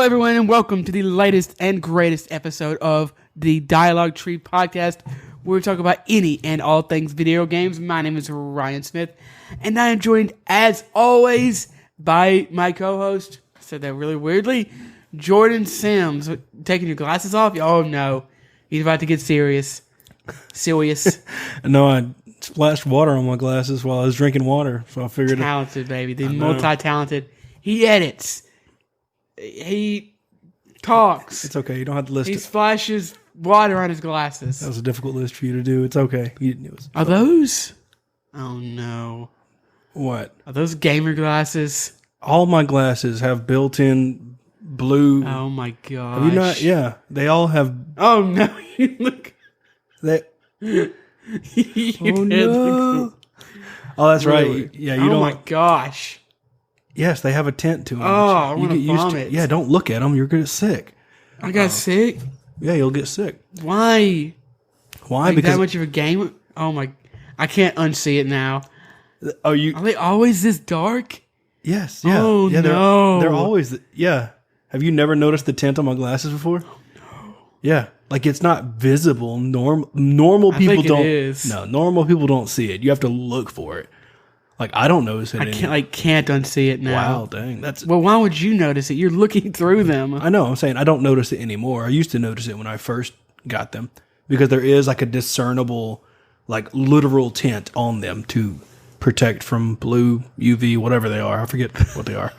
everyone, and welcome to the latest and greatest episode of the Dialogue Tree Podcast, where we talk about any and all things video games. My name is Ryan Smith, and I am joined, as always, by my co-host, I said that really weirdly, Jordan Sims. Taking your glasses off? Oh no, he's about to get serious. No, I splashed water on my glasses while I was drinking water, so I figured Talented, baby. The multi-talented. He edits. He talks. It's okay. You don't have to list He it. splashes water on his glasses. That was a difficult list for you to do. It's okay. Are those? Oh no. What? Are those gamer glasses? All my glasses have built-in blue. Oh my gosh. Have you not? Yeah. They all have. Oh no. You look. They, You oh did no. look- Oh, that's Really? right. Yeah, you Oh don't. my gosh. Yes, they have a tint to them. Oh, I You want get to used vomit. Yeah, don't look at them. You're gonna get sick. I got sick. Yeah, you'll get sick. Why? Why? Like Because that much of a game? Oh my. I can't unsee it now. oh, you. Are they always this dark? Yes. Yeah. Oh, yeah, no. They're always. Yeah. Have you never noticed the tint on my glasses before? Oh, no. Yeah. Like it's not visible. Normal people think it don't. is. No, normal people don't see it. You have to look for it. Like I don't notice it. I can't unsee it now. Wow, dang. That's. Well, why would you notice it? You're looking through them. I know. I'm saying I don't notice it anymore. I used to notice it when I first got them because there is like a discernible, like literal tint on them to protect from blue, UV, whatever they are. I forget what they are.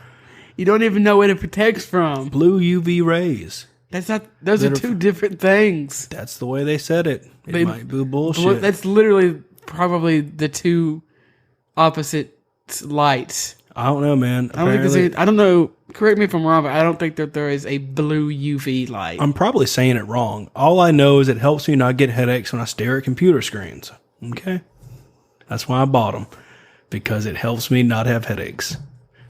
You don't even know what it protects from. Blue UV rays. That's not. Those are two different things. That's the way they said it. It might be bullshit. That's literally probably the two opposite lights. I don't know, man. I don't think I don't know. Correct me if I'm wrong, but I don't think that there is a blue UV light. I'm probably saying it wrong. All I know is it helps me not get headaches when I stare at computer screens. Okay? That's why I bought them. Because it helps me not have headaches.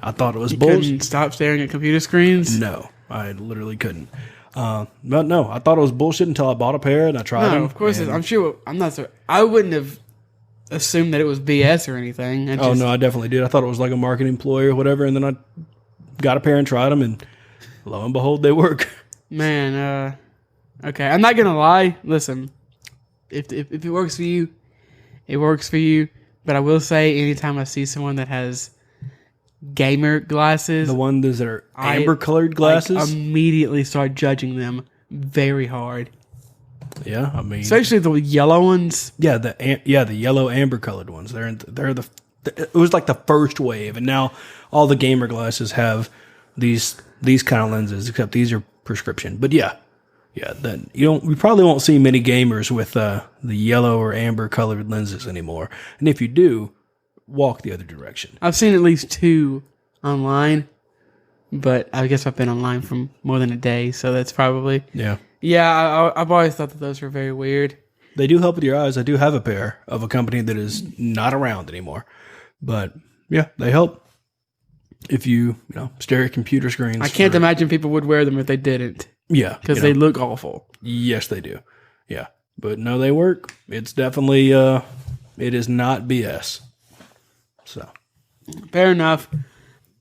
I thought it was bullshit. Couldn't stop staring at computer screens? No, I literally couldn't. But no, I thought it was bullshit until I bought a pair and I tried them. No, of course. I'm sure. I'm not sure. I wouldn't have assumed that it was BS or anything. Oh, no, I definitely did. I thought it was like a marketing ploy or whatever. And then I got a pair and tried them. And lo and behold, they work. Man, okay. I'm not going to lie. Listen, if it works for you, it works for you. But I will say, anytime I see someone that has gamer glasses, The ones that are amber-colored glasses? like, immediately start judging them very hard. Yeah, I mean... Especially the yellow ones. Yeah, the yellow amber-colored ones. It was like the first wave, and now all the gamer glasses have these kind of lenses, except these are prescription. But yeah, then we probably won't see many gamers with the yellow or amber colored lenses anymore. And if you do, walk the other direction. I've seen at least two online, but I guess I've been online for more than a day, so that's probably... Yeah, I've always thought that those were very weird. They do help with your eyes. I do have a pair of a company that is not around anymore. But yeah, they help if you stare at computer screens. I can't imagine people would wear them if they didn't. Yeah. Because they look awful. Yes, they do. Yeah. But no, they work. It's definitely, it is not BS. So. Fair enough.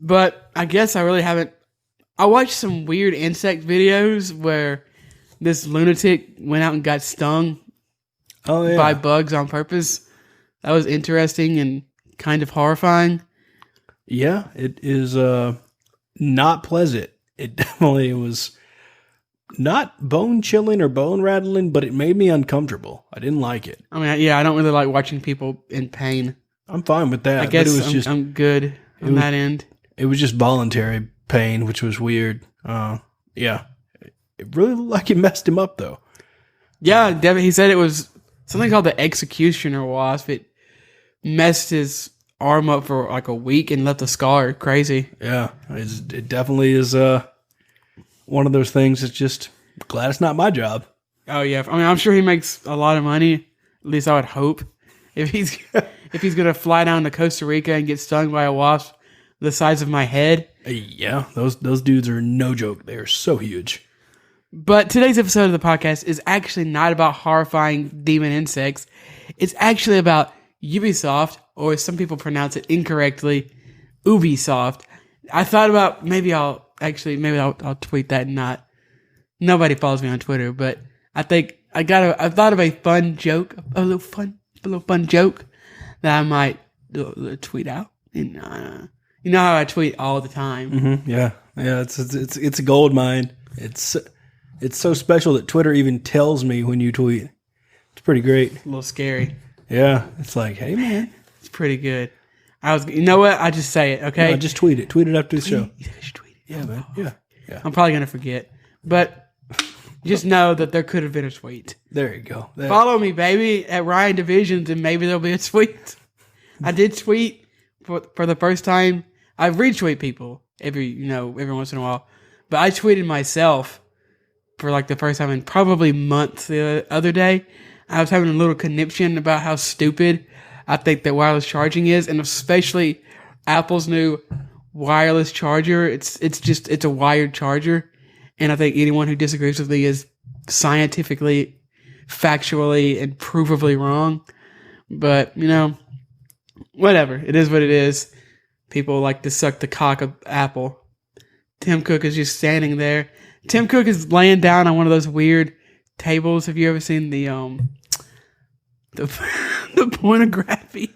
But I guess I really haven't. I watched some weird insect videos where this lunatic went out and got stung by bugs on purpose. That was interesting and kind of horrifying. Yeah, it is not pleasant. It definitely was not bone chilling or bone rattling, but it made me uncomfortable. I didn't like it. I mean, yeah, I don't really like watching people in pain. I'm fine with that. I guess but it was I'm good on that end. It was just voluntary pain, which was weird. Yeah. It really looked like it messed him up, though. Yeah, Devin, he said it was something called the executioner wasp. It messed his arm up for like a week and left a scar. Crazy. Yeah, it definitely is one of those things that's just glad it's not my job. Oh, yeah. I mean, I'm sure he makes a lot of money. At least I would hope. If he's going to fly down to Costa Rica and get stung by a wasp the size of my head. Yeah, those dudes are no joke. They are so huge. But today's episode of the podcast is actually not about horrifying demon insects. It's actually about Ubisoft, or as some people pronounce it incorrectly, Ubisoft. I thought about maybe I'll actually, maybe I'll tweet that and not. Nobody follows me on Twitter, but I think I thought of a fun joke, a little fun joke that I might tweet out. And you know how I tweet all the time. Mm-hmm. Yeah. It's a gold mine. It's so special that Twitter even tells me when you tweet. It's pretty great. A little scary. Yeah. It's like, hey man, it's pretty good. You know what? I just say it. Okay. No, just tweet it. Tweet it after the show. You should tweet it. Yeah, man. Yeah. I'm probably gonna forget, but just know that there could have been a tweet. There you go. Follow me, baby, at Ryan Divisions, and maybe there'll be a tweet. I did tweet for the first time. I retweet people every once in a while, but I tweeted myself for like the first time in probably months. The other day, I was having a little conniption about how stupid I think that wireless charging is, and especially Apple's new wireless charger. It's a wired charger. And I think anyone who disagrees with me is scientifically, factually, and provably wrong. But, whatever. It is what it is. People like to suck the cock of Apple. Tim Cook is just standing there. Tim Cook is laying down on one of those weird tables. Have you ever seen the pornography?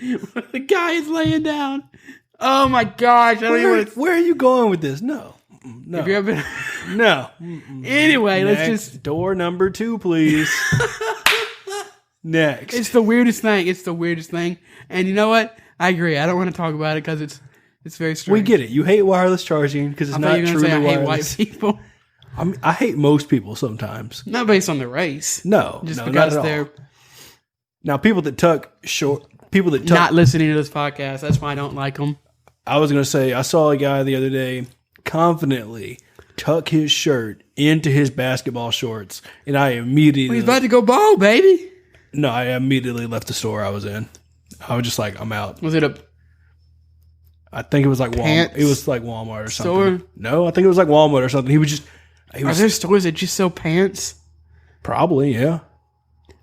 The guy is laying down. Oh my gosh. Where are you going with this? No. Have you ever been? No. Anyway, Next, let's just door number 2, please. Next. It's the weirdest thing. And you know what? I agree. I don't want to talk about it because it's very strange. We get it. You hate wireless charging because it's not truly wireless. I hate white people. I hate most people sometimes. Not based on the race. No, just no, because not at they're all. Now people that not listening to this podcast. That's why I don't like them. I was gonna say I saw a guy the other day confidently tuck his shirt into his basketball shorts, and I immediately he's about to go ball, baby. No, I immediately left the store I was in. I was just like, I'm out. Was it I think it was like pants Walmart. It was like Walmart or something. store? No, I think it was like Walmart or something. Are there stores that just sell pants? Probably, yeah.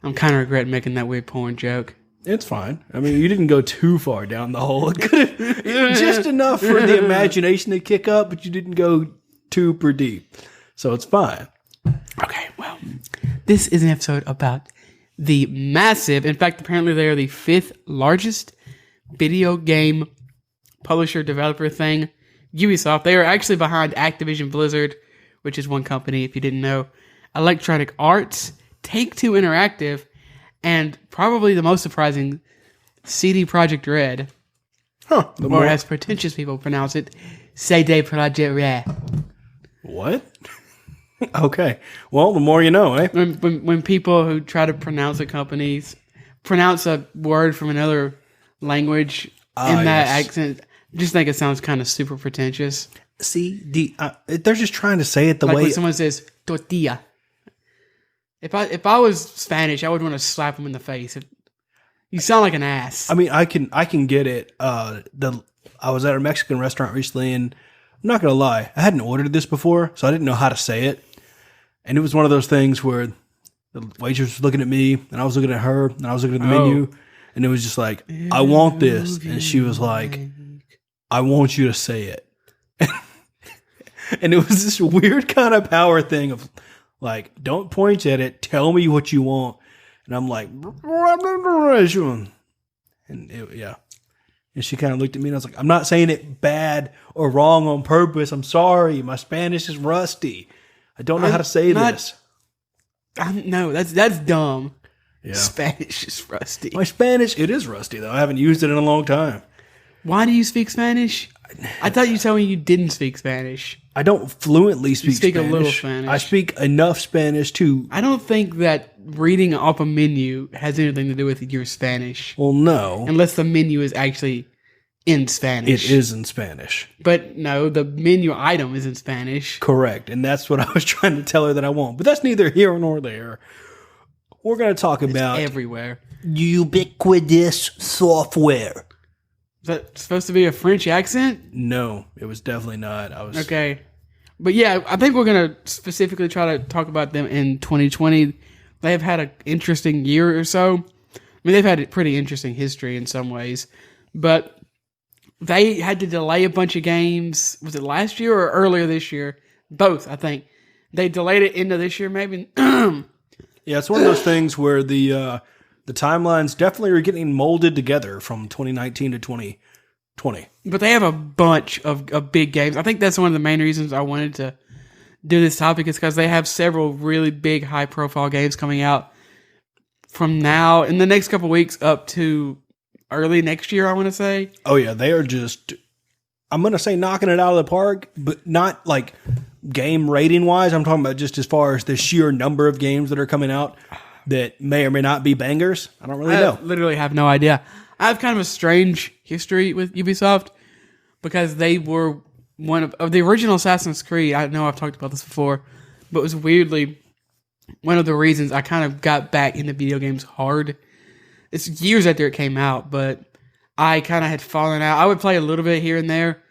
I'm kind of regretting making that weird porn joke. It's fine. I mean, you didn't go too far down the hole. Just enough for the imagination to kick up, but you didn't go super deep. So it's fine. Okay, well, this is an episode about the massive, in fact, apparently they are the 5th largest video game publisher developer thing, Ubisoft. They are actually behind Activision Blizzard, which is one company, if you didn't know, Electronic Arts, Take-Two Interactive, and probably the most surprising, CD Projekt Red. Huh. Or as pretentious people pronounce it, CD Projekt Red. What? Okay. Well, the more you know, eh? When people who try to pronounce pronounce a word from another language in that accent, just think it sounds kind of super pretentious. See, they're just trying to say it the like way when someone says tortilla. If I was Spanish, I would want to slap them in the face. You sound like an ass. I mean, I can get it. I was at a Mexican restaurant recently, and I'm not gonna lie, I hadn't ordered this before, so I didn't know how to say it. And it was one of those things where the waitress was looking at me, and I was looking at her, and I was looking at the menu, and it was just like, I want this. And she was like, I want you to say it. And it was this weird kind of power thing of like, don't point at it, tell me what you want. And I'm like, yeah. And she kind of looked at me, and I was like, I'm not saying it bad or wrong on purpose. I'm sorry. My Spanish is rusty. I don't know how to say this. No, that's dumb. Yeah. Spanish is rusty. My Spanish, it is rusty, though. I haven't used it in a long time. Why do you speak Spanish? I thought you told me you didn't speak Spanish. I don't fluently speak Spanish. You speak a little Spanish. I speak enough Spanish to... I don't think that reading off a menu has anything to do with your Spanish. Well, no. Unless the menu is actually in Spanish. It is in Spanish. But no, the menu item is in Spanish. Correct. And that's what I was trying to tell her that I won't. But that's neither here nor there. We're going to talk about... everywhere. Ubiquitous software. Is that supposed to be a French accent? No, it was definitely not. Okay. But yeah, I think we're going to specifically try to talk about them in 2020. They have had an interesting year or so. I mean, they've had a pretty interesting history in some ways. But they had to delay a bunch of games. Was it last year or earlier this year? Both, I think. They delayed it into this year, maybe. Yeah, it's one of those things where the timelines definitely are getting molded together from 2019 to 2020. But they have a bunch of big games. I think that's one of the main reasons I wanted to do this topic is because they have several really big, high-profile games coming out from now in the next couple of weeks up to early next year, I want to say. Oh, yeah, they are just, I'm going to say knocking it out of the park, but not like game rating-wise. I'm talking about just as far as the sheer number of games that are coming out that may or may not be bangers. I don't really know. I literally have no idea. I have kind of a strange history with Ubisoft because they were one of the original Assassin's Creed. I know I've talked about this before, but it was weirdly one of the reasons I kind of got back into video games hard. It's years after it came out, but I kind of had fallen out. I would play a little bit here and there,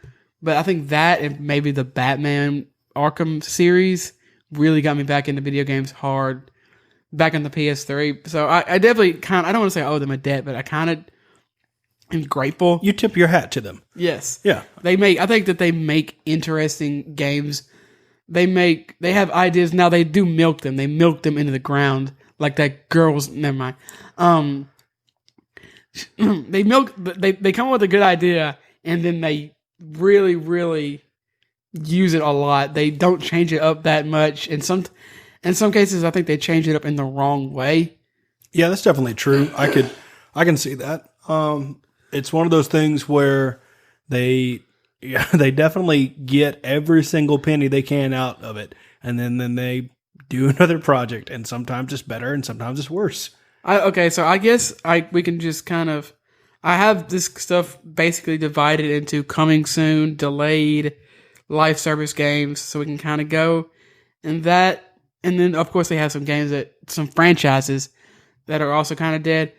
but I think that and maybe the Batman Arkham series really got me back into video games hard back on the PS3. So I definitely kind of, I don't want to say I owe them a debt, but I kind of am grateful. You tip your hat to them. Yes. Yeah. I think that they make interesting games. They have ideas. Now they do milk them. They milk them into the ground like that never mind. They come up with a good idea and then they really, really use it a lot. They don't change it up that much. In some cases, I think they change it up in the wrong way. Yeah, that's definitely true. I can see that. It's one of those things where they definitely get every single penny they can out of it, and then they do another project, and sometimes it's better, and sometimes it's worse. So I guess we can just kind of. I have this stuff basically divided into coming soon, delayed, live service games, so we can kind of go and that, and then of course they have some franchises that are also kind of dead.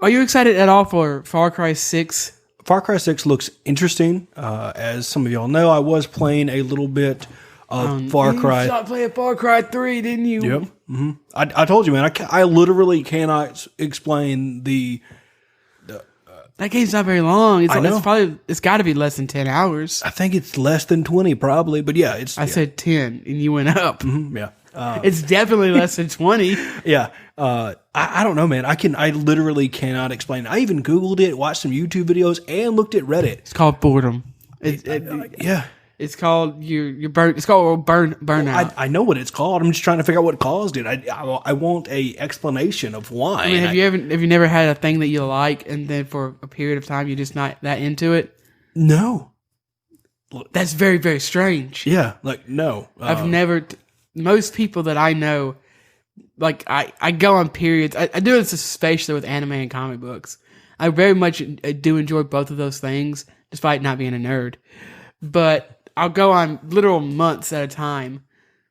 Are you excited at all for Far Cry 6? Far Cry 6 looks interesting. As some of y'all know, I was playing a little bit of Far Cry. You stopped playing Far Cry 3, didn't you? Yep. Mm-hmm. I told you, man. I literally cannot explain the. That game's not very long. I know. It's got to be less than 10 hours. I think it's less than 20, probably. But yeah, I said 10, and you went up. Mm-hmm, yeah. It's definitely less than 20. Yeah. I don't know, man. I literally cannot explain. I even Googled it, watched some YouTube videos, and looked at Reddit. It's called boredom. Yeah. It's called It's called burnout. I know what it's called. I'm just trying to figure out what caused it. I want a explanation of why. I mean, have you never had a thing that you like, and then for a period of time you're just not that into it? No. That's very, very strange. Yeah. No. I've never. Most people that I know, like I go on periods. I do this especially with anime and comic books. I very much do enjoy both of those things, despite not being a nerd. But I'll go on literal months at a time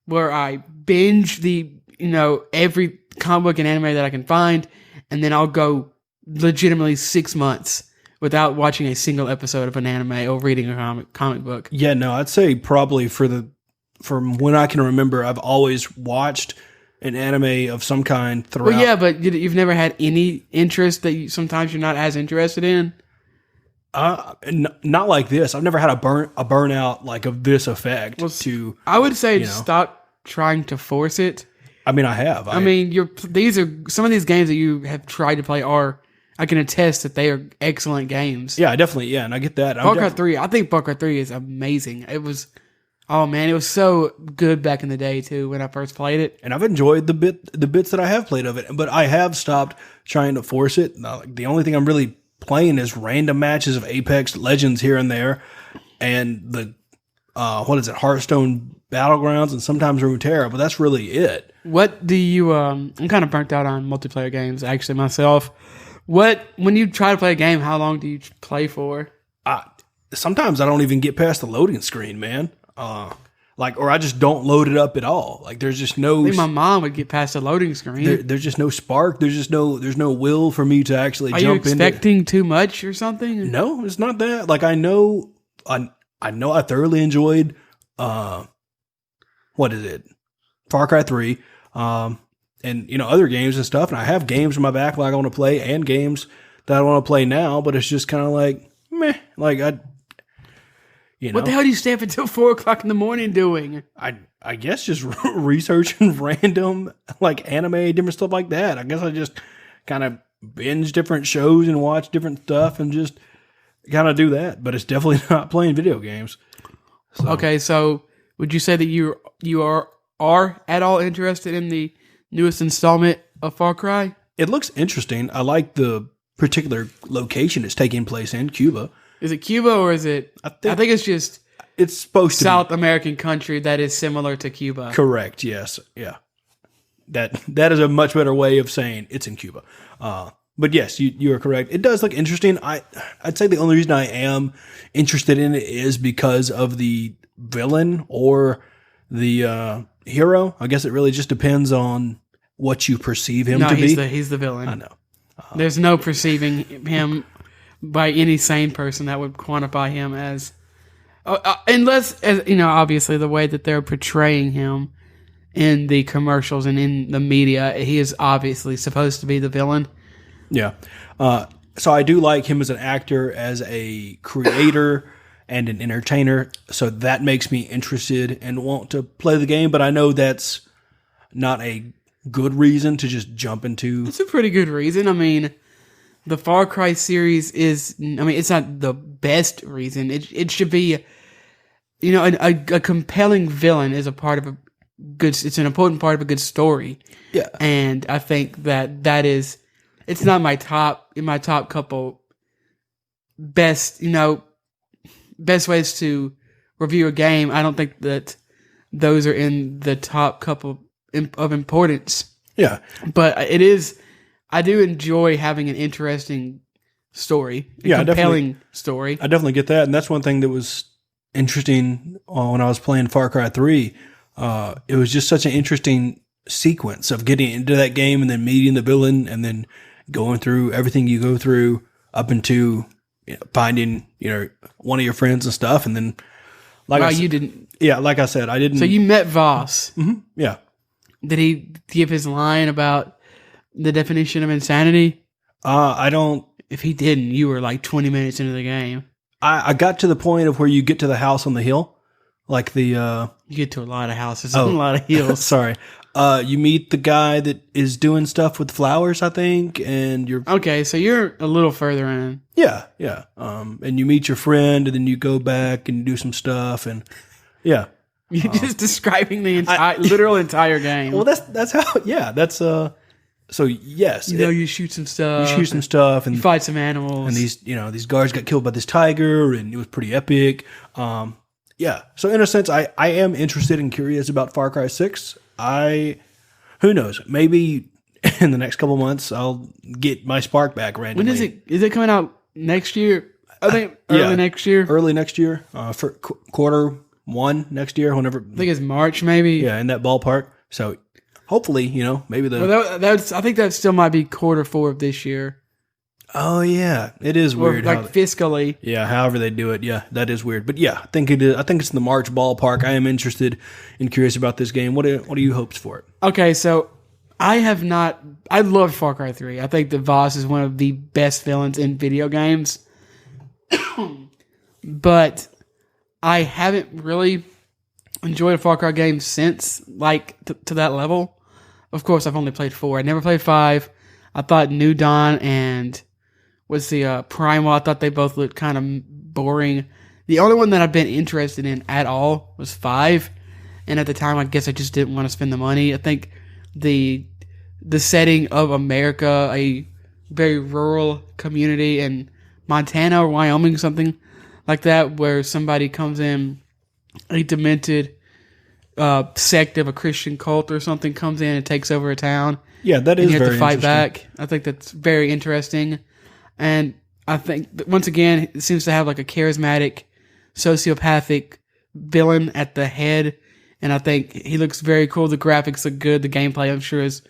where I binge every comic book and anime that I can find, and then I'll go legitimately 6 months without watching a single episode of an anime or reading a comic book. Yeah, no, I'd say probably from when I can remember, I've always watched an anime of some kind throughout. Well, yeah, but you've never had any interest that sometimes you're not as interested in? Not like this. I've never had a burnout like of this effect. Well, I would say stop trying to force it. I mean, I have. I mean, some of these games that you have tried to play I can attest that they are excellent games. Yeah, definitely. Yeah, and I get that. Far Cry 3, I think Far Cry 3 is amazing. It was so good back in the day too when I first played it. And I've enjoyed the bits that I have played of it, but I have stopped trying to force it. The only thing I'm really playing is random matches of Apex Legends here and there, and the Hearthstone Battlegrounds, and sometimes Runeterra, but that's really it. What do you? I'm kind of burnt out on multiplayer games actually myself. When you try to play a game, how long do you play for? Sometimes I don't even get past the loading screen, man. Or I just don't load it up at all. Like there's just no. I think my mom would get past the loading screen. There's just no spark. There's no will for me to actually jump in. Are you expecting too much or something? No, it's not that. Like I know I thoroughly enjoyed. What is it? Far Cry 3. And other games and stuff. And I have games in my backlog I want to play, and games that I want to play now. But it's just kind of like meh. Like What the hell do you stay up until 4 o'clock in the morning doing? I guess just researching random like anime, different stuff like that. I guess I just kind of binge different shows and watch different stuff and just kind of do that. But it's definitely not playing video games. So. Okay, so would you say that you are at all interested in the newest installment of Far Cry? It looks interesting. I like the particular location it's taking place in, Cuba. Is it Cuba or is it? I think it's just it's supposed to South American country that is similar to Cuba. Correct. Yes. Yeah. That is a much better way of saying it's in Cuba. But yes, you are correct. It does look interesting. I'd say the only reason I am interested in it is because of the villain or the hero. I guess it really just depends on what you perceive him to be. He's the villain. I know. There's no perceiving him by any sane person that would quantify him as, unless, obviously the way that they're portraying him in the commercials and in the media, he is obviously supposed to be the villain. Yeah. So I do like him as an actor, as a creator and an entertainer. So that makes me interested and want to play the game. But I know that's not a good reason to just jump into. It's a pretty good reason. I mean, the Far Cry series it's not the best reason. It should be, a compelling villain is a part of a good. It's an important part of a good story. Yeah. And I think that is. It's not in my top couple best ways to review a game. I don't think that those are in the top couple of importance. Yeah. But I do enjoy having an interesting story, compelling story. I definitely get that. And that's one thing that was interesting when I was playing Far Cry 3. It was just such an interesting sequence of getting into that game and then meeting the villain and then going through everything you go through up into finding one of your friends and stuff, and then you didn't. Yeah, like I said, I didn't. So you met Voss. Mm-hmm, yeah. Did he give his line about the definition of insanity? I don't. If he didn't, you were like 20 minutes into the game. I got to the point of where you get to the house on the hill, like the. You get to a lot of houses and a lot of hills. Sorry. You meet the guy that is doing stuff with flowers, I think, and you're okay. So you're a little further in. Yeah. And you meet your friend, and then you go back and do some stuff, and yeah. You're just describing the literal entire game. Well, that's how. Yeah, that's So yes, you shoot some stuff. You shoot some stuff, and you fight some animals, and these guards got killed by this tiger, and it was pretty epic. Yeah. So in a sense, I am interested and curious about Far Cry 6. Who knows? Maybe in the next couple months, I'll get my spark back randomly. When is it? Is it coming out next year? I think early next year. Early next year, for Q1 next year, whenever. I think it's March, maybe. Yeah, in that ballpark. So hopefully, maybe the. Well, I think that still might be Q4 of this year. Oh yeah, it is weird. Like fiscally. Yeah, however they do it. Yeah, that is weird. But yeah, I think it is. I think it's in the March ballpark. I am interested and curious about this game. What are your hopes for it? Okay, so I love Far Cry 3. I think that Voss is one of the best villains in video games. But I haven't really enjoyed a Far Cry game since, to that level. Of course, I've only played 4. I never played 5. I thought New Dawn and was the Primal. I thought they both looked kind of boring. The only one that I've been interested in at all was 5. And at the time, I guess I just didn't want to spend the money. I think the setting of America, a very rural community in Montana or Wyoming, something like that, where somebody comes in, a demented sect of a Christian cult or something comes in and takes over a town. Yeah, that is and you have very to fight interesting. back. I think that's very interesting. And I think that once again, it seems to have like a charismatic, sociopathic villain at the head. And I think he looks very cool. The graphics look good. The gameplay, I'm sure, is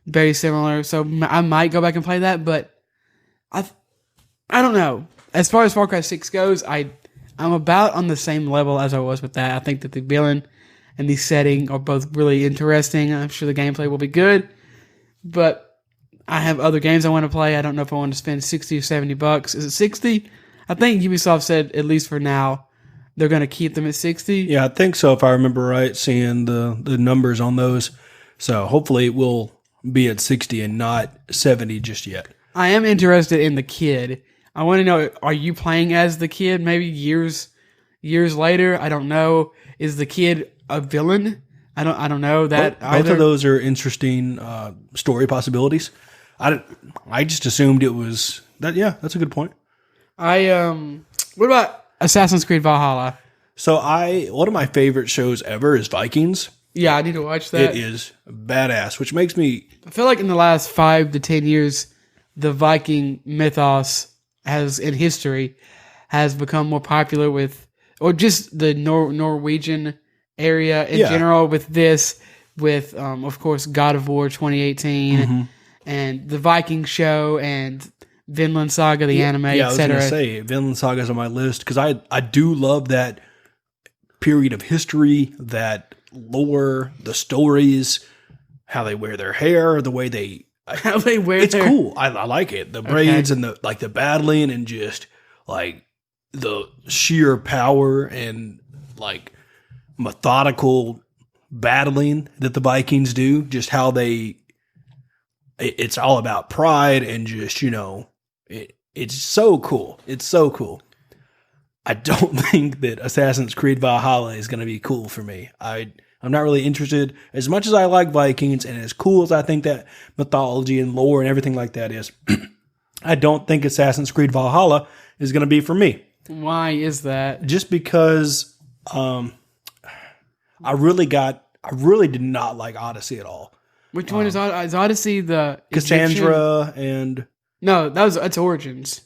very similar. So I might go back and play that. But I don't know. As far as Far Cry 6 goes, I'm about on the same level as I was with that. I think that the villain and the setting are both really interesting. I'm sure the gameplay will be good. But I have other games I want to play. I don't know if I want to spend $60 or $70. Is it 60? I think Ubisoft said, at least for now, they're going to keep them at 60. Yeah, I think so, if I remember right, seeing the numbers on those. So hopefully it will be at 60 and not 70 just yet. I am interested in the kid. I want to know, are you playing as the kid maybe years later? I don't know. Is the kid a villain? I don't know that either. Both of those are interesting story possibilities. I just assumed it was that. Yeah, that's a good point. What about Assassin's Creed Valhalla? So one of my favorite shows ever is Vikings. Yeah, I need to watch that. It is badass, which makes me... I feel like in the last 5 to 10 years, the Viking mythos in history has become more popular or just the Norwegian area in general with of course, God of War 2018 and the Viking show and Vinland Saga, the anime, etc. Yeah, I was going to say, Vinland Saga is on my list because I do love that period of history, that lore, the stories, how they wear their hair, the way they... How they wear it's cool. I like it. The braids and the battling and just like the sheer power and like methodical battling that the Vikings do. Just how it's all about pride and just, it's so cool. It's so cool. I don't think that Assassin's Creed Valhalla is going to be cool for me. I'm not really interested. As much as I like Vikings and as cool as I think that mythology and lore and everything like that is, I don't think Assassin's Creed Valhalla is going to be for me. Why is that? Just because I really did not like Odyssey at all. Which one is Odyssey? The Cassandra and... No, that's Origins,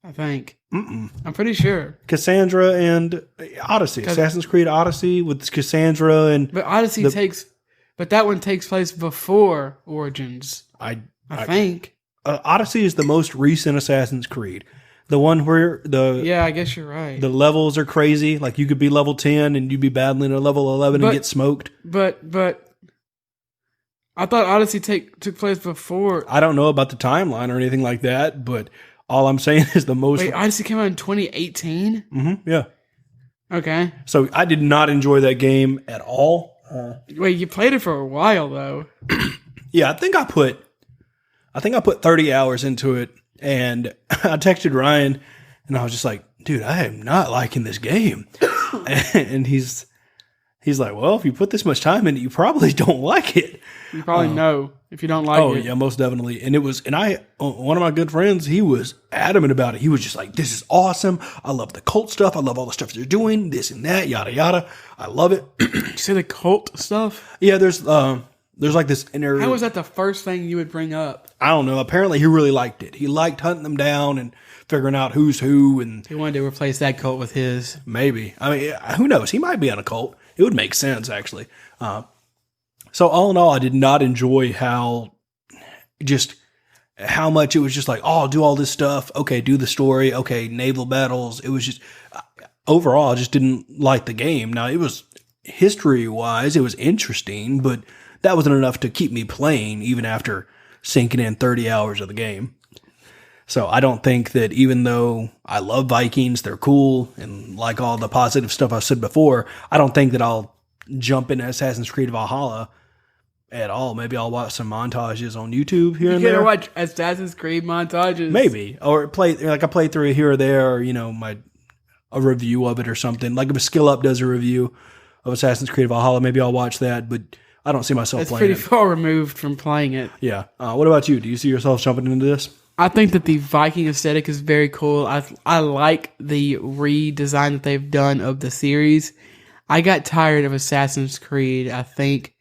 I think. I'm pretty sure. Cassandra and Odyssey. Assassin's Creed Odyssey with Cassandra and... But Odyssey but that one takes place before Origins. I think. Odyssey is the most recent Assassin's Creed. The one where Yeah, I guess you're right. The levels are crazy. Like you could be level 10 and you'd be battling at level 11 and get smoked. But I thought Odyssey took place before. I don't know about the timeline or anything like that, but all I'm saying is the most... Wait, Odyssey came out in 2018? Mm-hmm, yeah. Okay. So I did not enjoy that game at all. Wait, you played it for a while, though. Yeah, I think I put 30 hours into it, and I texted Ryan, and I was just like, dude, I am not liking this game. And he's like, well, if you put this much time in it, you probably don't like it. You probably know if you don't like it. Oh, yeah, most definitely. And one of my good friends, he was adamant about it. He was just like, this is awesome. I love the cult stuff. I love all the stuff they're doing, this and that, yada, yada. I love it. Did you say the cult stuff? Yeah, there's like this inner... How was that the first thing you would bring up? I don't know. Apparently, he really liked it. He liked hunting them down and figuring out who's who. And he wanted to replace that cult with his. Maybe. I mean, who knows? He might be on a cult. It would make sense, actually. So all in all, I did not enjoy how much it was just like, oh, do all this stuff. Okay, do the story. Okay, naval battles. It was just, overall, I just didn't like the game. Now, it was, history-wise, it was interesting, but that wasn't enough to keep me playing, even after sinking in 30 hours of the game. So I don't think that, even though I love Vikings, they're cool, and like all the positive stuff I've said before, I don't think that I'll jump into Assassin's Creed Valhalla at all. Maybe I'll watch some montages on YouTube here and there. You gotta watch Assassin's Creed montages. Maybe. Or play through it here or there, or, a review of it or something. Like if a Skill Up does a review of Assassin's Creed Valhalla, maybe I'll watch that, but I don't see myself playing it. It's pretty far removed from playing it. Yeah. What about you? Do you see yourself jumping into this? I think that the Viking aesthetic is very cool. I like the redesign that they've done of the series. I got tired of Assassin's Creed, I think,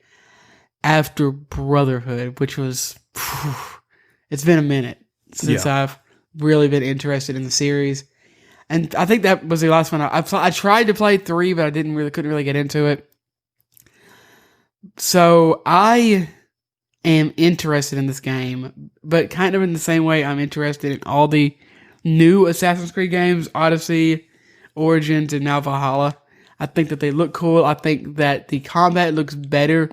after Brotherhood, which was... It's been a minute since I've really been interested in the series. And I think that was the last one. I tried to play 3, but I couldn't really get into it. So I am interested in this game, but kind of in the same way I'm interested in all the new Assassin's Creed games, Odyssey, Origins, and now Valhalla. I think that they look cool. I think that the combat looks better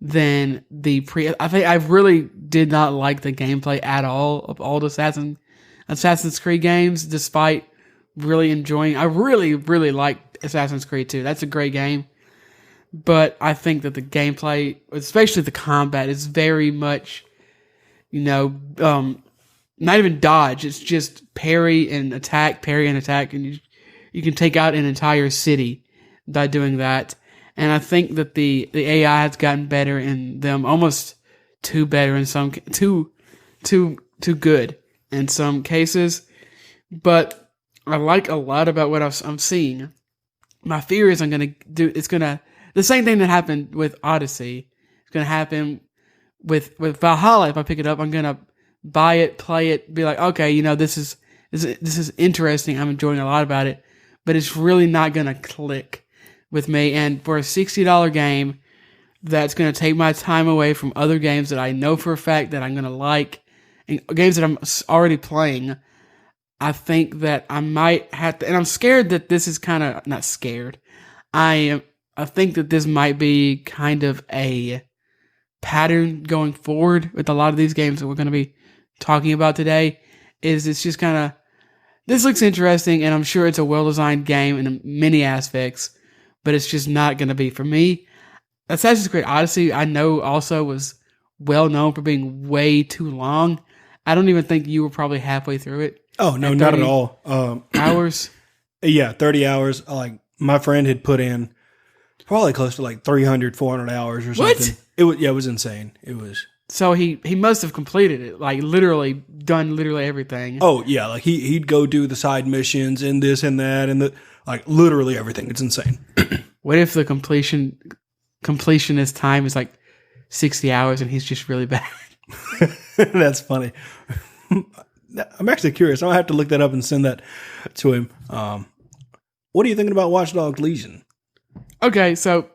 than the I think I really did not like the gameplay at all of all the Assassin's Creed games, despite really enjoying. I really, really like Assassin's Creed 2. That's a great game. But I think that the gameplay, especially the combat, is very much, not even dodge. It's just parry and attack, and you can take out an entire city by doing that. And I think that the AI has gotten better in them, almost too better in some, too good in some cases. But I like a lot about what I'm seeing. My fear is the same thing that happened with Odyssey. It's gonna happen with Valhalla. If I pick it up, I'm gonna buy it, play it, be like, okay, this is interesting. I'm enjoying a lot about it, but it's really not gonna click with me. And for a $60 game, that's gonna take my time away from other games that I know for a fact that I'm gonna like, and games that I'm already playing. I think that I might have to, and I'm scared that this is kind of not scared. I think that this might be kind of a pattern going forward with a lot of these games that we're going to be talking about today. Is it's just kind of, this looks interesting, and I'm sure it's a well-designed game in many aspects, but it's just not going to be for me. Assassin's Creed Odyssey, I know also was well known for being way too long. I don't even think you were probably halfway through it. Oh, no, not at all. Hours? Yeah, 30 hours. Like, my friend had put in probably close to like 300, 400 hours or something. What? It was insane. It was. So he must have completed it, like literally done everything. Oh, yeah. Like, he'd go do the side missions and this and that and like literally everything. It's insane. What if the completionist time is like 60 hours and he's just really bad? That's funny. I'm actually curious. I'll have to look that up and send that to him. What are you thinking about Watch Dogs Legion? Okay, so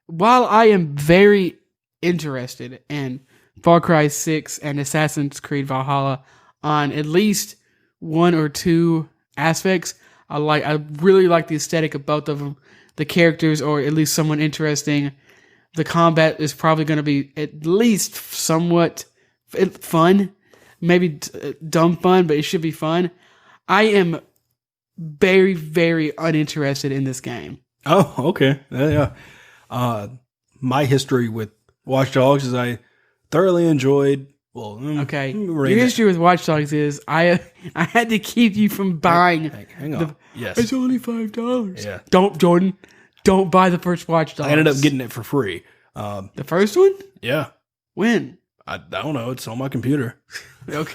while I am very interested in Far Cry 6 and Assassin's Creed Valhalla on at least one or two aspects, I really like the aesthetic of both of them. The characters, or at least somewhat interesting. The combat is probably going to be at least somewhat fun. Maybe dumb fun, but it should be fun. I am very, very uninterested in this game. Oh, okay. Yeah. My history with Watch Dogs is I thoroughly enjoyed. Well, okay. Your history with Watch Dogs is I had to keep you from buying. Hang on. Yes. It's only $5. Yeah. Don't, Jordan. Don't buy the first Watch Dogs. I ended up getting it for free. The first one? Yeah. When? I don't know. It's on my computer. Okay.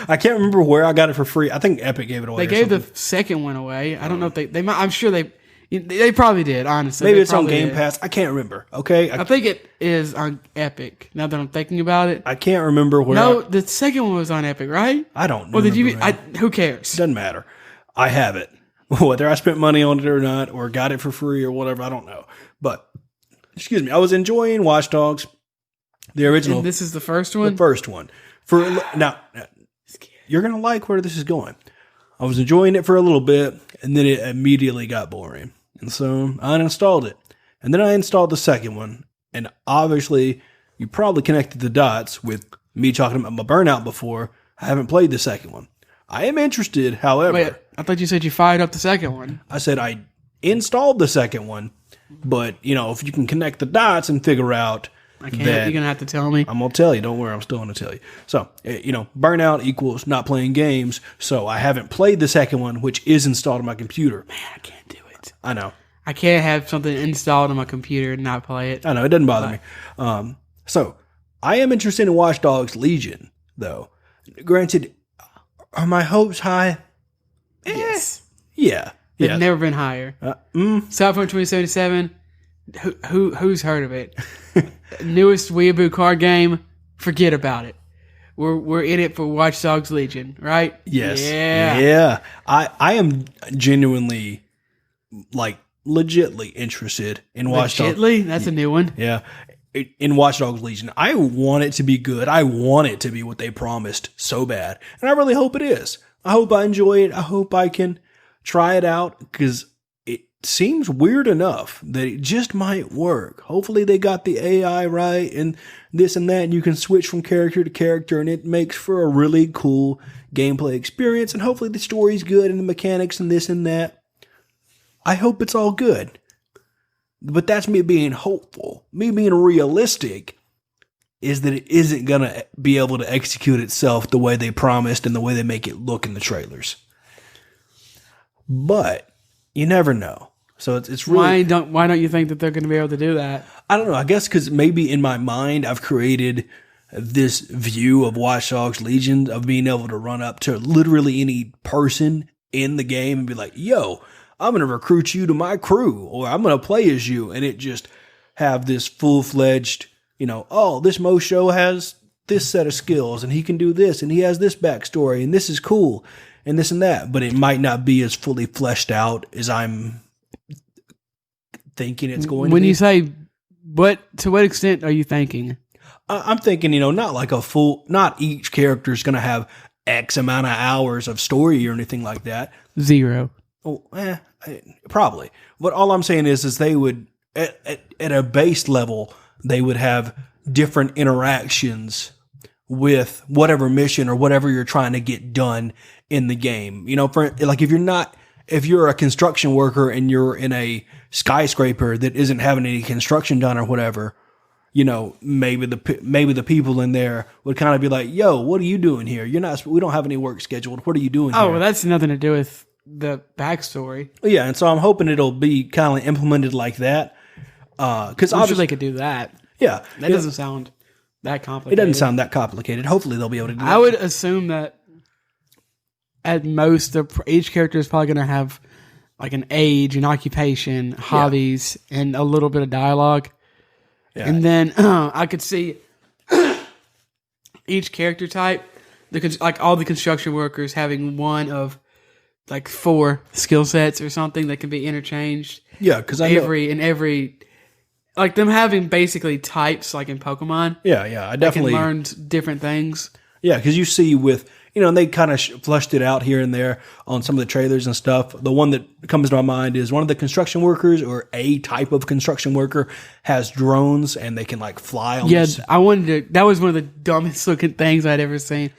I can't remember where I got it for free. I think Epic gave it away. They gave the second one away. I don't know if they might. I'm sure they probably did. Honestly, maybe it's on Game Pass. I can't remember. Okay, I think it is on Epic. Now that I'm thinking about it, I can't remember where. No, the second one was on Epic, right? I don't know. Well, did you? Who cares? Doesn't matter. I have it. Whether I spent money on it or not, or got it for free or whatever, I don't know. But excuse me, I was enjoying Watch Dogs, the original. And this is the first one. The first one. Now, you're gonna like where this is going. I was enjoying it for a little bit, and then it immediately got boring, and so I uninstalled it. And then I installed the second one, and obviously, you probably connected the dots with me talking about my Burnout before. I haven't played the second one. I am interested, however. Wait, I thought you said you fired up the second one. I said I installed the second one, but if you can connect the dots and figure out. I can't. You're gonna have to tell me. I'm gonna tell you. Don't worry. I'm still gonna tell you. So, burnout equals not playing games. So I haven't played the second one, which is installed on my computer. Man, I can't do it. I know. I can't have something installed on my computer and not play it. I know. It doesn't bother me. So I am interested in Watch Dogs Legion, though. Granted, are my hopes high? Yes. Yeah. They've never been higher. Cyberpunk 2077. Who's heard of it? Newest weeaboo card game. Forget about it. We're in it for Watch Dogs Legion, right? Yes. Yeah. I am genuinely, legitly interested in Watch Dogs. Legitly? That's a new one. Yeah. In Watch Dogs Legion. I want it to be good. I want it to be what they promised so bad. And I really hope it is. I hope I enjoy it. I hope I can try it out because seems weird enough that it just might work. Hopefully they got the AI right and this and that, and you can switch from character to character, and it makes for a really cool gameplay experience, and hopefully the story's good and the mechanics and this and that. I hope it's all good. But that's me being hopeful. Me being realistic is that it isn't going to be able to execute itself the way they promised and the way they make it look in the trailers. But you never know. So it's really... Why don't you think that they're going to be able to do that? I don't know. I guess because maybe in my mind I've created this view of Watch Dogs Legion of being able to run up to literally any person in the game and be like, yo, I'm going to recruit you to my crew, or I'm going to play as you. And it just have this full-fledged, oh, this Mosho has this set of skills and he can do this and he has this backstory and this is cool and this and that. But it might not be as fully fleshed out as I'm thinking it's going to be. When you say, to what extent are you thinking? I'm thinking, not like not each character is going to have X amount of hours of story or anything like that. 0. Oh, probably. But all I'm saying is they would, at a base level, they would have different interactions with whatever mission or whatever you're trying to get done in the game. If you're a construction worker and you're in a skyscraper that isn't having any construction done or whatever, maybe the people in there would kind of be like, yo, what are you doing here? We don't have any work scheduled. What are you doing here? Oh, well, that's nothing to do with the backstory. Yeah, and so I'm hoping it'll be kind of implemented like that. Because I'm sure they could do that. Yeah. That doesn't sound that complicated. It doesn't sound that complicated. Hopefully they'll be able to do that. I would assume that at most, each character is probably going to have like an age, an occupation, hobbies, and a little bit of dialogue. Yeah. And then I could see each character type, like all the construction workers having one of like 4 skill sets or something that can be interchanged. Yeah, because every like them having basically types like in Pokemon. Yeah, I definitely learned different things. Yeah, because you see with and they kind of flushed it out here and there on some of the trailers and stuff. The one that comes to my mind is one of the construction workers, or a type of construction worker, has drones and they can like fly on. Yeah, I wanted to. That was one of the dumbest looking things I'd ever seen.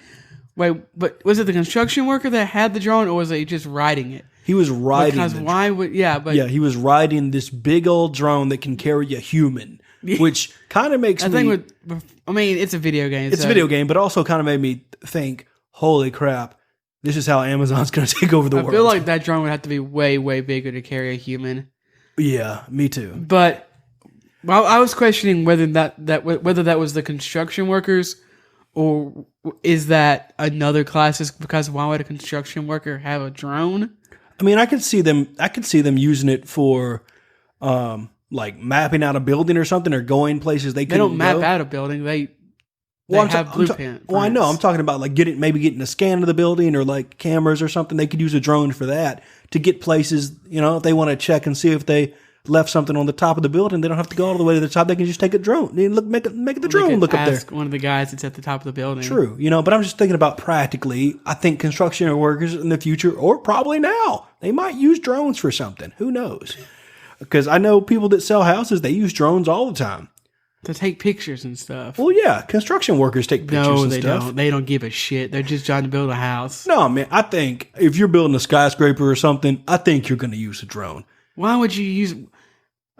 Wait, but was it the construction worker that had the drone, or was he just riding it? He was riding. Because why would? Yeah, but he was riding this big old drone that can carry a human, which kind of makes me. I mean, it's a video game. It's a video game, but also kind of made me think, holy crap, this is how Amazon's going to take over the world. I feel like that drone would have to be way, way bigger to carry a human. Yeah, me too. But I was questioning whether that was the construction workers, or is that another class? Because why would a construction worker have a drone? I mean, I could see them using it for, like mapping out a building or something, or going places they don't map out a building. They have blueprint. I know. I'm talking about like getting a scan of the building, or like cameras or something. They could use a drone for that to get places. If they want to check and see if they left something on the top of the building, they don't have to go all the way to the top. They can just take a drone. Make the drone look up there. One of the guys that's at the top of the building. True. But I'm just thinking about practically. I think construction workers in the future, or probably now, they might use drones for something. Who knows? Because I know people that sell houses, they use drones all the time. To take pictures and stuff. Well, yeah, construction workers take pictures and stuff. No, they don't. They don't give a shit. They're just trying to build a house. No, man, I think if you're building a skyscraper or something, I think you're going to use a drone. Why would you use...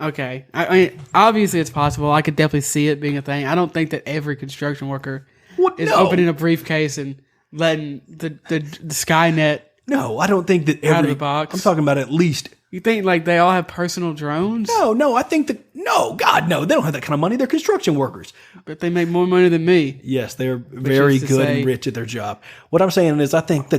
Okay. I mean, obviously it's possible. I could definitely see it being a thing. I don't think that every construction worker is opening a briefcase and letting the Skynet... No, I don't think that out of the box. I'm talking about at least... You think like they all have personal drones? No, I think that... No, God, no. They don't have that kind of money. They're construction workers. But they make more money than me. Yes, they're very good and rich at their job. What I'm saying is I think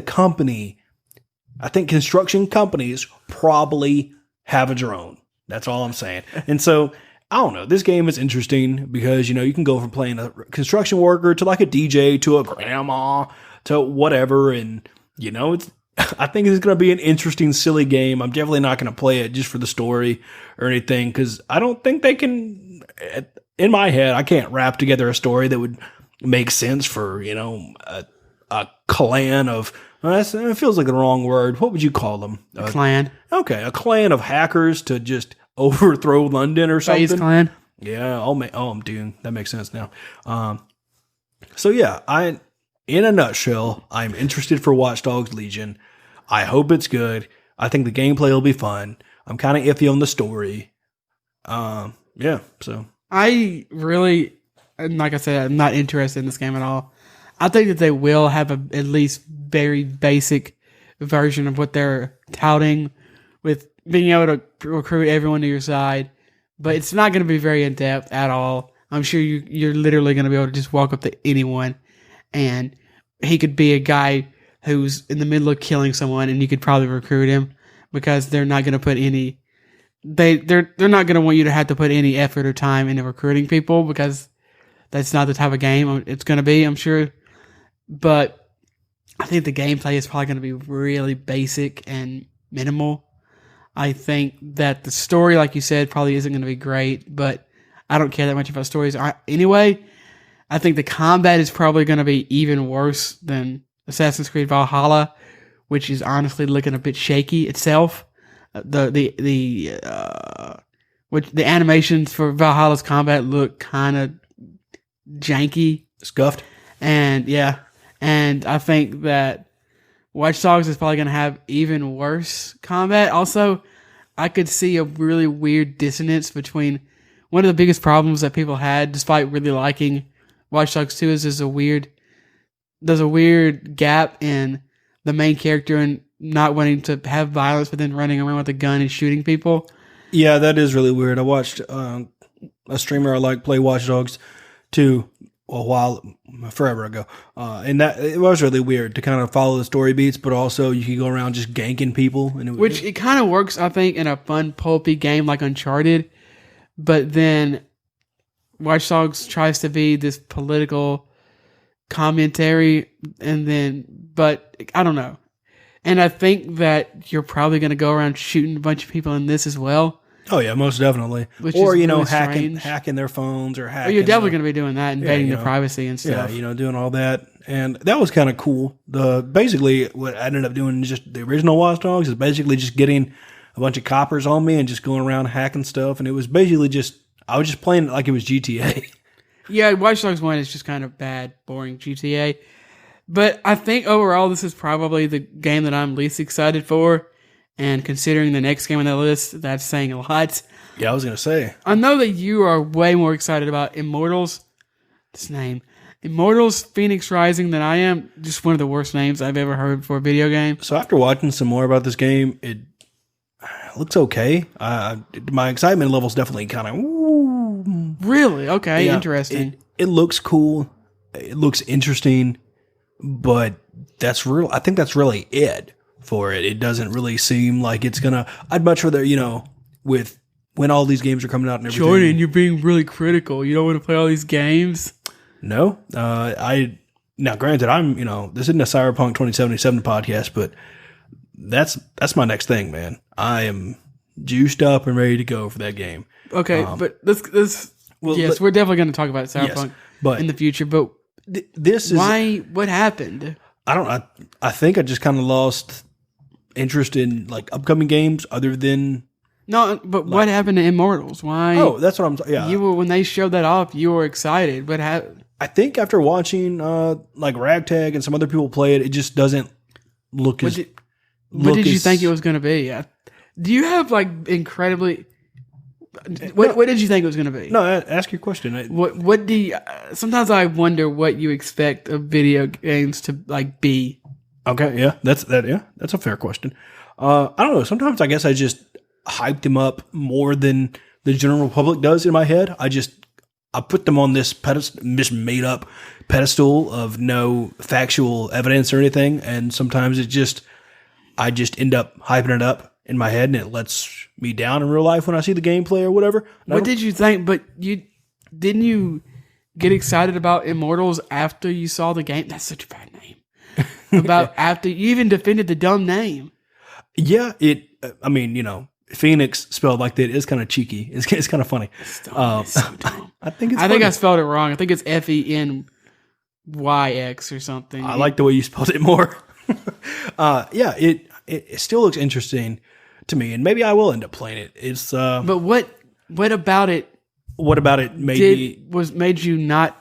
construction companies probably have a drone. That's all I'm saying. And so, I don't know. This game is interesting because, you can go from playing a construction worker to like a DJ to a grandma to whatever. And, I think it's going to be an interesting, silly game. I'm definitely not going to play it just for the story or anything, because I don't think they can, in my head, I can't wrap together a story that would make sense for, a clan of Well, it feels like the wrong word. What would you call them? A clan. Okay, a clan of hackers to just overthrow London or something. FaZe clan. Yeah. I'm doing that makes sense now. So yeah, in a nutshell, I'm interested for Watch Dogs Legion. I hope it's good. I think the gameplay will be fun. I'm kind of iffy on the story. Yeah. So I really, like I said, I'm not interested in this game at all. I think that they will have at least very basic version of what they're touting with being able to recruit everyone to your side, but it's not going to be very in depth at all. I'm sure you're literally going to be able to just walk up to anyone, and he could be a guy who's in the middle of killing someone, and you could probably recruit him because they're not going to put any. They're not going to want you to have to put any effort or time into recruiting people because that's not the type of game it's going to be, I'm sure. But I think the gameplay is probably going to be really basic and minimal. I think that the story, like you said, probably isn't going to be great, but I don't care that much about stories. Anyway, I think the combat is probably going to be even worse than Assassin's Creed Valhalla, which is honestly looking a bit shaky itself. The animations for Valhalla's combat look kind of janky, scuffed, and I think that Watch Dogs is probably going to have even worse combat. Also, I could see a really weird dissonance between one of the biggest problems that people had, despite really liking Watch Dogs 2, is there's a weird gap in the main character and not wanting to have violence, but then running around with a gun and shooting people. Yeah, that is really weird. I watched a streamer I like play Watch Dogs 2 forever ago, and that it was really weird to kind of follow the story beats, but also you could go around just ganking people, and it kind of works, I think, in a fun pulpy game like Uncharted. But then Watch Dogs tries to be this political commentary, but I don't know. And I think that you're probably going to go around shooting a bunch of people in this as well. Oh yeah, most definitely. Or hacking their phones or hacking. You're definitely going to be doing that, invading their privacy and stuff. Yeah, doing all that, and that was kind of cool. Basically what I ended up doing is just the original Watch Dogs is basically just getting a bunch of coppers on me and just going around hacking stuff, and it was basically I was just playing it like it was GTA. Yeah, Watch Dogs 1 is just kind of bad, boring GTA. But I think overall this is probably the game that I'm least excited for. And considering the next game on that list, that's saying a lot. Yeah, I was going to say. I know that you are way more excited about Immortals. This name. Immortals Phoenix Rising than I am. Just one of the worst names I've ever heard for a video game. So after watching some more about this game, it looks okay. My excitement level's definitely kind of... Really? Okay, yeah, interesting. It looks cool. It looks interesting. But I think that's really it for it. It doesn't really seem like it's gonna. I'd much rather, with when all these games are coming out and everything. Jordan, you're being really critical. You don't want to play all these games. No, now granted, this isn't a Cyberpunk 2077 podcast, but that's my next thing, man. I am juiced up and ready to go for that game. Okay, but we're definitely going to talk about Cyberpunk in the future, but. This is why? What happened? I think I just kind of lost interest in like upcoming games other than no. But what happened to Immortals? Why? Oh, that's what I'm. Yeah, you were when they showed that off. You were excited, but I think after watching like Ragtag and some other people play it, it just doesn't look as. What did you think it was going to be? Do you have like incredibly? What did you think it was going to be? No, ask your question. What do you... Sometimes I wonder what you expect of video games to like be. Okay, yeah, that's a fair question. I don't know. Sometimes I guess I just hyped them up more than the general public does in my head. I put them on this made up pedestal of no factual evidence or anything, and sometimes I just end up hyping it up in my head, and it lets me down in real life when I see the gameplay or whatever. What did you think? But didn't you get excited about Immortals after you saw the game? That's such a bad name. After you even defended the dumb name. Yeah, Phoenix spelled like that is kind of cheeky. It's kind of funny. It's so dumb. I think I spelled it wrong. I think it's FENYX or something. I like the way you spelled it more. Yeah, it still looks interesting to me, and maybe I will end up playing it. It's But what about it what about it made you not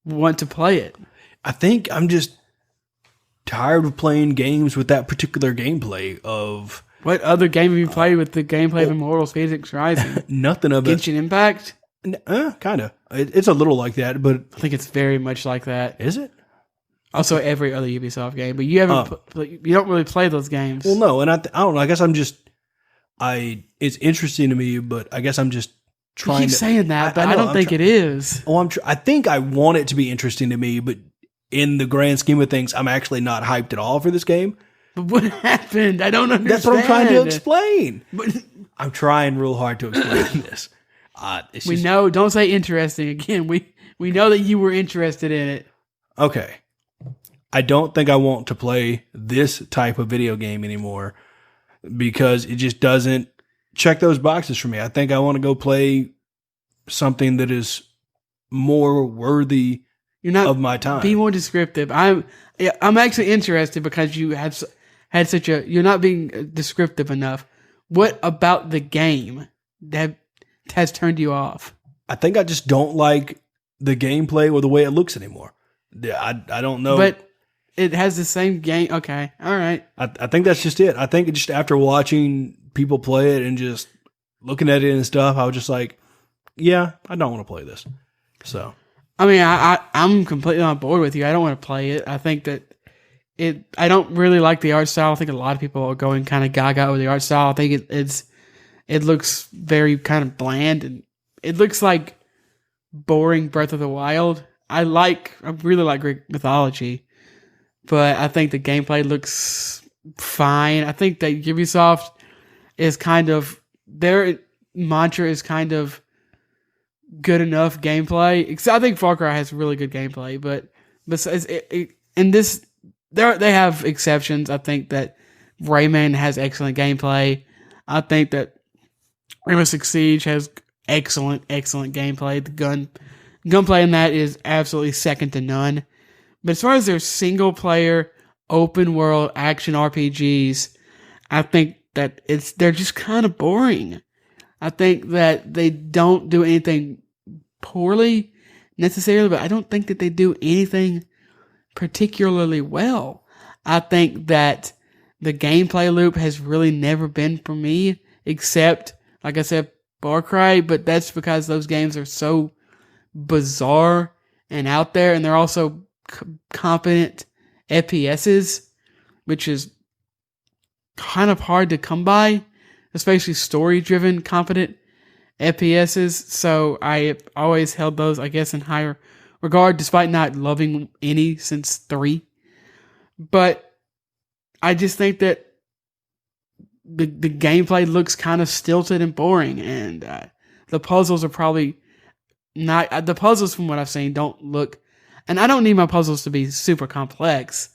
want to play it? I think I'm just tired of playing games with that particular gameplay of What other game have you played with the gameplay of Immortals Phoenix Rising? nothing of it. Genshin Impact? Kind of. It's a little like that, but I think it's very much like that. is it? Also, every other Ubisoft game, but you haven't. You don't really play those games. Well, no, and I don't know. I guess I'm just. It's interesting to me, but I guess I'm just you trying. keep saying that, but I don't think it is. Oh, I think I want it to be interesting to me, but in the grand scheme of things, I'm actually not hyped at all for this game. But what happened? I don't understand. That's what I'm trying to explain. But I'm trying real hard to explain this. we know. Don't say interesting again. We know that you were interested in it. Okay. I don't think I want to play this type of video game anymore because it just doesn't check those boxes for me. I think I want to go play something that is more worthy of my time. Be more descriptive. I'm actually interested because you had such a. You're not being descriptive enough. What about the game that has turned you off? I think I just don't like the gameplay or the way it looks anymore. I don't know. But it has the same game. Okay. All right. I think that's just it. I think just after watching people play it and just looking at it and stuff, I was just like, yeah, I don't want to play this. So, I mean, I'm completely on board with you. I don't want to play it. I think that I don't really like the art style. I think a lot of people are going kind of gaga with the art style. I think it looks very kind of bland and it looks like boring Breath of the Wild. I really like Greek mythology, but I think the gameplay looks fine. I think that Ubisoft is kind of, their mantra is kind of good enough gameplay. I think Far Cry has really good gameplay, but besides in this, they have exceptions. I think that Rayman has excellent gameplay. I think that Rainbow Six Siege has excellent gameplay. The gunplay in that is absolutely second to none. But as far as their single player open world action RPGs, I think that they're just kind of boring. I think that they don't do anything poorly necessarily, but I don't think that they do anything particularly well. I think that the gameplay loop has really never been for me, except, like I said, Far Cry, but that's because those games are so bizarre and out there, and they're also competent FPSs, which is kind of hard to come by, especially story-driven competent FPSs. So I always held those, I guess, in higher regard, despite not loving any since 3. But I just think that the gameplay looks kind of stilted and boring, and the puzzles are probably not. The puzzles, from what I've seen, don't look. And I don't need my puzzles to be super complex.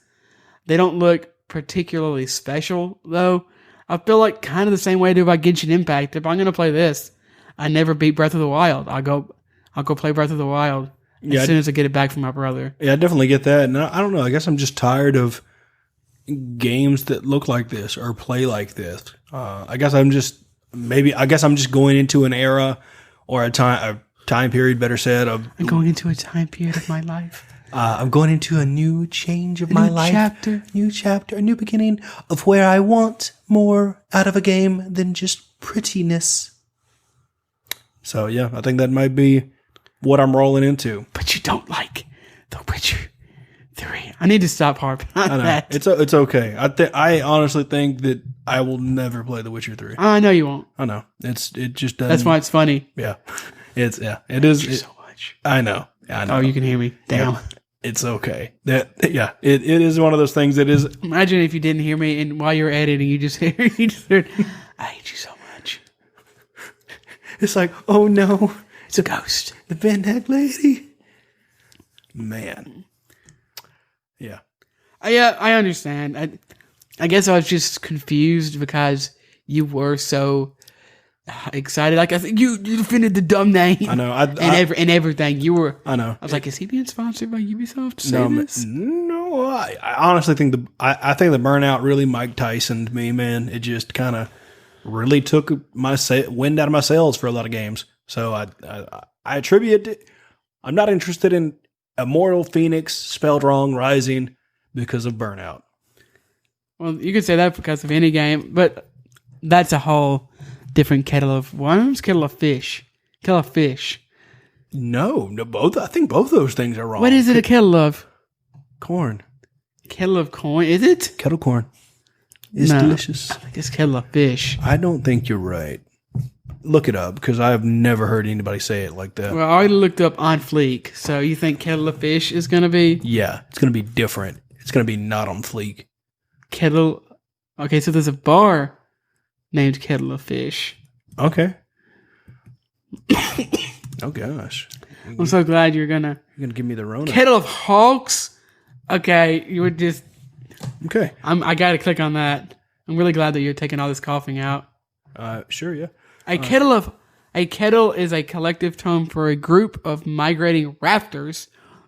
They don't look particularly special, though. I feel like kind of the same way I do about Genshin Impact. If I'm going to play this, I never beat Breath of the Wild. I'll go play Breath of the Wild as soon as I get it back from my brother. Yeah, I definitely get that. And I don't know. I guess I'm just tired of games that look like this or play like this. I guess I'm just going into an era or a time period, better said. I'm going into a time period of my life. I'm going into a new change of my life. New chapter, a new beginning of where I want more out of a game than just prettiness. So, yeah, I think that might be what I'm rolling into. But you don't like The Witcher 3. I need to stop harping on that. It's okay. I honestly think that I will never play The Witcher 3. I know you won't. I know. It just doesn't. That's why it's funny. Yeah. It is. Thank you so much. I know. Oh, you can hear me. Damn. Yeah, it's okay. It is one of those things that is. Imagine if you didn't hear me and while you were editing, you just heard, I hate you so much. It's like, oh no. It's a ghost. The Van Dyke lady. Man. Yeah. I understand. I guess I was just confused because you were so excited. Like, I think you defended the dumb name. I know. And everything. You were. I know. I was like, is he being sponsored by Ubisoft to say no, this? No, Oh, I honestly think I think the Burnout really Mike Tyson'd me, man. It just kind of really took my wind out of my sails for a lot of games. So I attribute it. I'm not interested in Immortal Phoenix, spelled wrong, Rising, because of Burnout. Well, you could say that because of any game, but that's a whole different kettle of worms, kettle of fish. Kettle of fish. No, both. I think both those things are wrong. What is it a kettle of? Corn. Kettle of corn, is it? Kettle corn. It's No, delicious. I think it's kettle of fish. I don't think you're right. Look it up, because I've never heard anybody say it like that. Well, I already looked up on fleek, so you think kettle of fish is going to be? Yeah, it's going to be different. It's going to be not on fleek. Kettle. Okay, so there's a bar named Kettle of Fish. Okay. Oh, gosh. I'm so glad you're going to... You're going to give me the Rona. Kettle of Hawks? Okay, you would just... Okay. I got to click on that. I'm really glad that you're taking all this coughing out. Sure, yeah. A kettle is a collective term for a group of migrating raptors,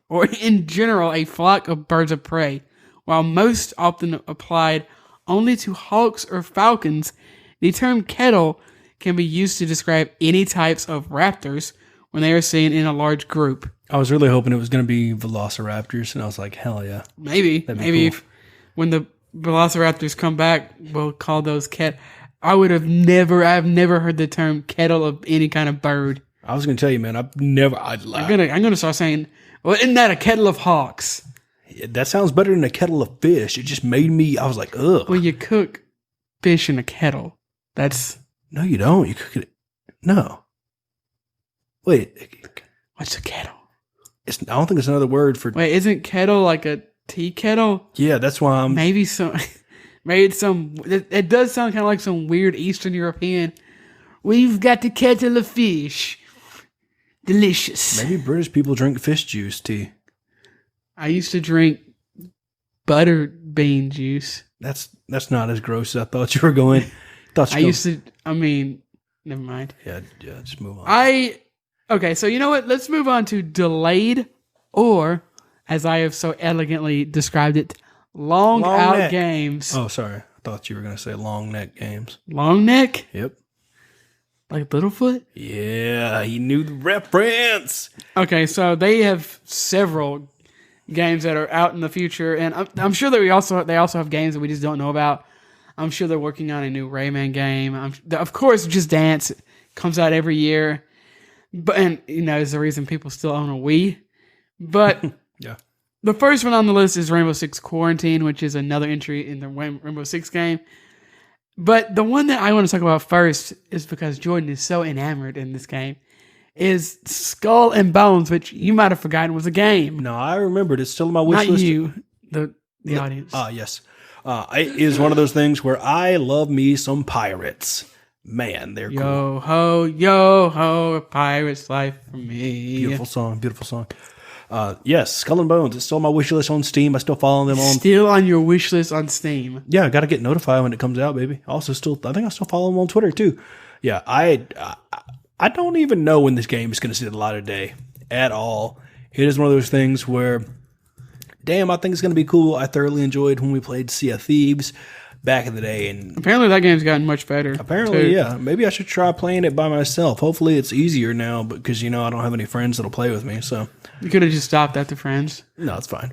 or in general, a flock of birds of prey. While most often applied only to hawks or falcons, the term kettle can be used to describe any types of raptors when they are seen in a large group. I was really hoping it was going to be velociraptors, and I was like, hell yeah. Maybe cool. if when the velociraptors come back, we'll call those I've never heard the term kettle of any kind of bird. I was going to tell you, man, I'm gonna start saying, well, isn't that a kettle of hawks? That sounds better than a kettle of fish. It just made me, I was like, ugh. Well, you cook fish in a kettle. No, you don't. You cook it. No. Wait. What's a kettle? I don't think it's another word for. Wait, isn't kettle like a tea kettle? Yeah, that's why I'm. Maybe it's some. It does sound kind of like some weird Eastern European. We've got the kettle of fish. Delicious. Maybe British people drink fish juice tea. I used to drink butter bean juice. That's not as gross as I thought you were going. Never mind. Yeah, just move on. Okay, so you know what? Let's move on to delayed, or, as I have so elegantly described it, long out neck games. Oh, sorry. I thought you were going to say long neck games. Long neck? Yep. Like Littlefoot? Yeah, he knew the reference. Okay, so they have several games that are out in the future, and I'm sure that they also have games that we just don't know about. I'm sure they're working on a new Rayman game. Of course, Just Dance comes out every year, but is the reason people still own a Wii. But yeah, the first one on the list is Rainbow Six Quarantine, which is another entry in the Rainbow Six game. But the one that I want to talk about first is because Jordan is so enamored in this game. Is Skull and Bones, which you might have forgotten was a game. No, I remembered. It's still on my wish list. Not you, the audience. Yes. It is one of those things where I love me some pirates. Man, they're cool. Yo ho, a pirate's life for me. Beautiful song. Yes, Skull and Bones. It's still on my wish list on Steam. I still follow them on. Still on your wish list on Steam. Yeah, I got to get notified when it comes out, baby. Also, I think I still follow them on Twitter too. Yeah, I don't even know when this game is going to see the light of day at all. It is one of those things where, damn, I think it's going to be cool. I thoroughly enjoyed when we played Sea of Thieves back in the day. And apparently that game's gotten much better. Apparently, yeah. Maybe I should try playing it by myself. Hopefully it's easier now because, I don't have any friends that'll play with me. So you could have just stopped at the friends. No, it's fine.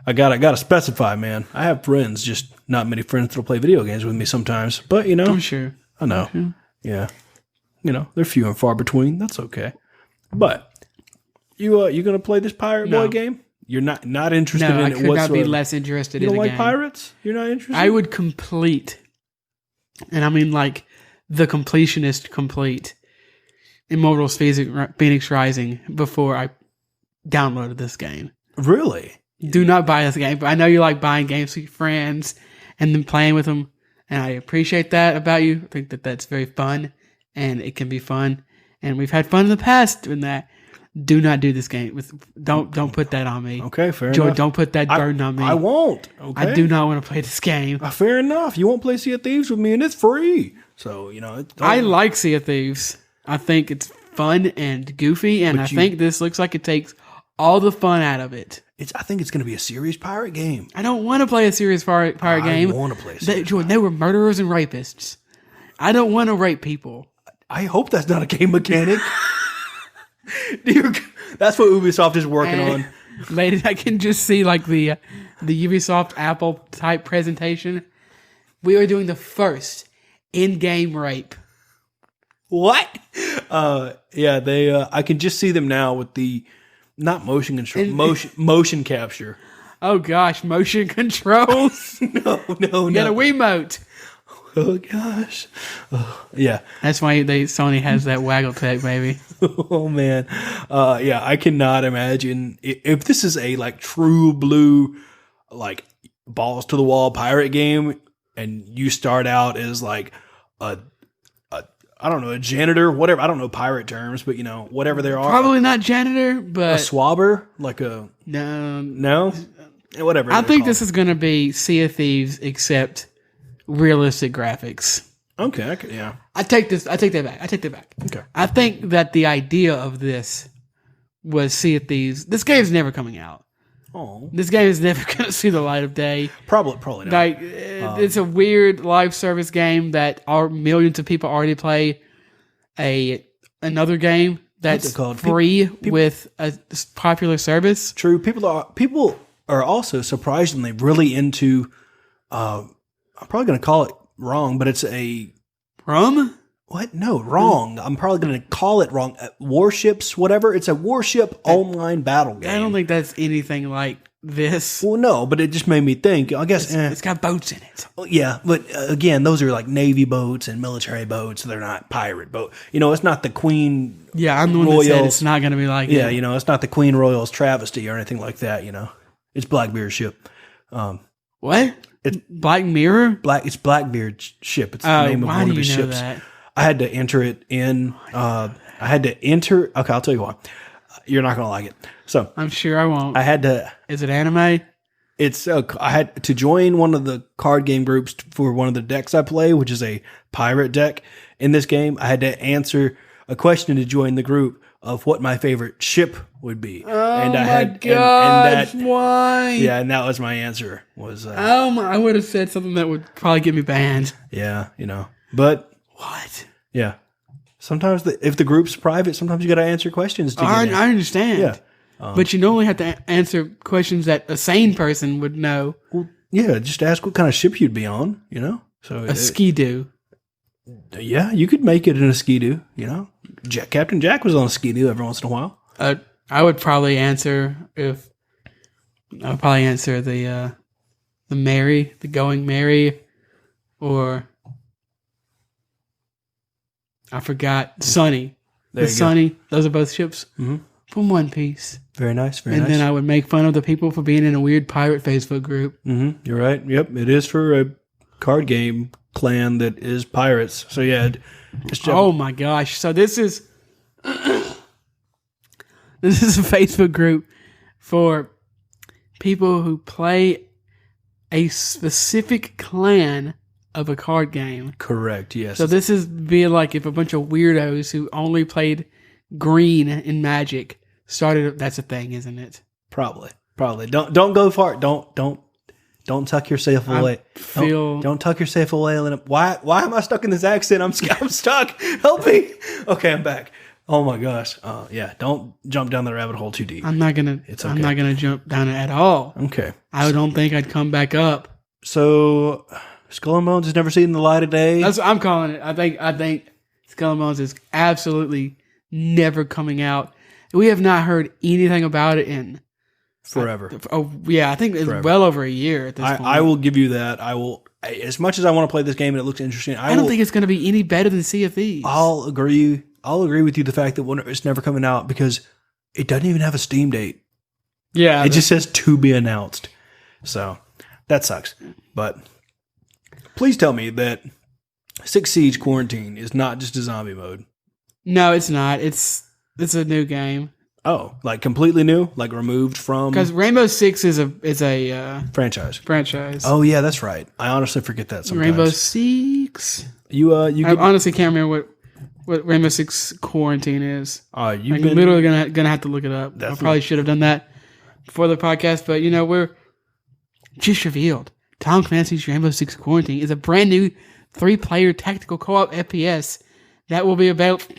I gotta specify, man. I have friends, just not many friends that'll play video games with me sometimes. But, I'm sure. I know. Sure. Yeah. They're few and far between. That's okay. But you gonna play this Pirate Boy game? You're not interested in it whatsoever? No, I could not be less interested in the game. You don't like pirates? You're not interested? I would complete, and I mean like the completionist complete, Immortal Phoenix Rising before I downloaded this game. Really? Do not buy this game. But I know you like buying games with your friends and then playing with them, and I appreciate that about you. I think that that's very fun. And it can be fun, and we've had fun in the past doing that. Do not do this game. Don't put that on me. Okay, fair Joy, enough. don't put that burden on me. I won't. Okay. I do not want to play this game. Fair enough. You won't play Sea of Thieves with me, and it's free. So I like Sea of Thieves. I think it's fun and goofy, and I think this looks like it takes all the fun out of it. I think it's going to be a serious pirate game. I don't want to play a serious pirate game. I want to play a serious They were murderers and rapists. I don't want to rape people. I hope that's not a game mechanic. That's what Ubisoft is working on. Ladies, I can just see like the Ubisoft Apple type presentation. We are doing the first in-game rape. What? Yeah, they. I can just see them now with the not motion control, motion capture. Oh gosh, motion controls. No. You got a Wiimote. Oh gosh. Yeah. That's why Sony has that waggle tech, baby. Oh man. Yeah, I cannot imagine if this is a like true blue, like balls to the wall pirate game, and you start out as like a I don't know, a janitor, whatever. I don't know pirate terms, but whatever there are. Probably not janitor, but a swabber, like a no, whatever. I think this is going to be Sea of Thieves, except realistic graphics. Okay, yeah. I take that back. Okay. I think that the idea of this was Sea of Thieves. This game's never coming out. Oh. This game is never going to see the light of day. Probably not. Like, it's a weird live service game that millions of people already play. Another game that's free with a popular service. True. People are also surprisingly really into. I'm probably going to call it wrong, but it's a rum. What? No, wrong. I'm probably going to call it wrong. Warships, whatever. It's a warship online battle game. I don't think that's anything like this. Well, no, but it just made me think. I guess it's got boats in it. Yeah, but again, those are like Navy boats and military boats. They're not pirate boat. It's not the Queen. Yeah, I'm the one that said it's not going to be like. Yeah, it's not the Queen Royal's travesty or anything like that. It's Blackbeard's ship. What? It's Black Mirror. It's Blackbeard's ship. It's the name of one of his ships. That? I had to enter it in. I had to enter. Okay, I'll tell you why. You're not going to like it. So I'm sure I won't. I had to. Is it anime? It's. I had to join one of the card game groups for one of the decks I play, which is a pirate deck. In this game, I had to answer a question to join the group of what my favorite ship would be. Oh and my gosh! Why? Yeah, and that was my answer. I would have said something that would probably get me banned. Yeah, but. What? Yeah. Sometimes if the group's private, sometimes you got to answer questions. I understand. Yeah. But you normally have to answer questions that a sane person would know. Well, yeah, just ask what kind of ship you'd be on, So a Ski-Doo. Yeah, you could make it in a Ski-Doo, Captain Jack was on a Ski-Doo every once in a while. I would probably answer the Mary, the Going Mary, or I forgot Sunny. Sunny. Those are both ships from One Piece. Very nice. Very nice. And then I would make fun of the people for being in a weird pirate Facebook group. Mm-hmm. You're right. Yep. It is for a card game clan that is pirates. So yeah. Oh my gosh. So this is a Facebook group for people who play a specific clan of a card game. Correct, yes. So this is being like if a bunch of weirdos who only played green in Magic started. That's a thing, isn't it? Probably. Don't go far. Don't tuck yourself away. Don't tuck yourself away. Why am I stuck in this accent? I'm stuck. Help me. Okay, I'm back. Oh my gosh. Yeah. Don't jump down the rabbit hole too deep. I'm not gonna jump down it at all. Okay. I don't think I'd come back up. So. Skull and Bones has never seen the light of day. That's what I'm calling it. I think Skull and Bones is absolutely never coming out. We have not heard anything about it in forever. I think it's well over a year at this point. I will give you that. I will, as much as I want to play this game and it looks interesting. I don't think it's going to be any better than Sea of Thieves. I'll agree with you the fact that it's never coming out because it doesn't even have a Steam date. Yeah, it just says to be announced. So that sucks, but. Please tell me that Six Siege Quarantine is not just a zombie mode. No, it's not. It's a new game. Oh, like completely new, like removed from. Because Rainbow Six is a franchise. Franchise. Oh yeah, that's right. I honestly forget that sometimes. Rainbow Six. You I honestly can't remember what what Rainbow Six Quarantine is. I'm You've been literally gonna have to look it up. I Definitely. probably should have done that before the podcast, but we're just revealed. Tom Clancy's Rainbow Six Quarantine is a brand new 3-player tactical co-op FPS that will be available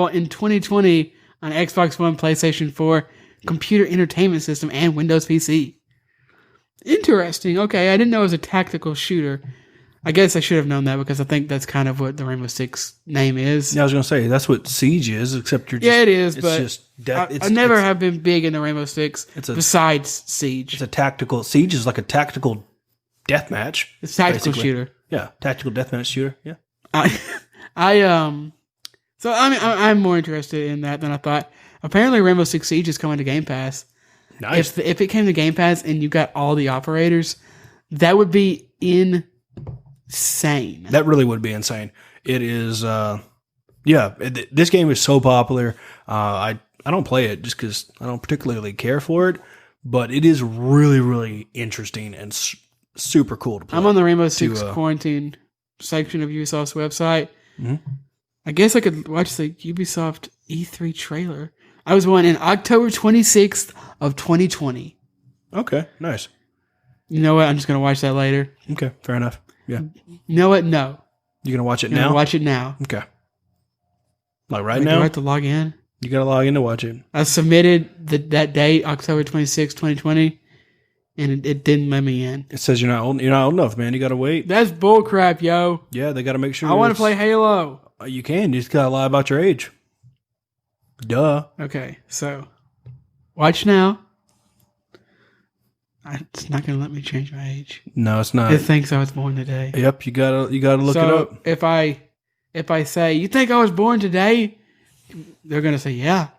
in 2020 on Xbox One, PlayStation 4, computer entertainment system, and Windows PC. Interesting. Okay, I didn't know it was a tactical shooter. I guess I should have known that because I think that's kind of what the Rainbow Six name is. Yeah, I was going to say, that's what Siege is, except you're just... Yeah, it is, it's but just death. I never have been big into Rainbow Six besides Siege. It's a tactical... Siege is like a tactical deathmatch. It's a tactical basically. shooter. Yeah, tactical deathmatch shooter, yeah. So I'm more interested in that than I thought. Apparently, Rainbow Six Siege is coming to Game Pass. Nice. If it came to Game Pass and you got all the operators, that would be insane. That really would be insane. It is, this game is so popular. I don't play it just because I don't particularly care for it, but it is really, really interesting and super cool to play. I'm on the Rainbow Six Quarantine section of Ubisoft's website. Mm-hmm. I guess I could watch the Ubisoft E3 trailer. I was one in October 26th of 2020. Okay, nice. You know what? I'm just going to watch that later. Okay, fair enough. Yeah. You know what? No. You're going to watch it I'm now? gonna watch it now. Okay. Like right Do now? I have to log in? You got to log in to watch it. I submitted that date, October 26th, 2020, and it didn't let me in. It says you're not old enough, man. You got to wait. That's bullcrap, yo. Yeah, they got to make sure. I want to play Halo. You can. You just got to lie about your age. Duh. Okay, so watch now. It's not going to let me change my age. No, it's not. It thinks I was born today. Yep, you gotta look it up. If I say, you think I was born today? They're going to say, yeah.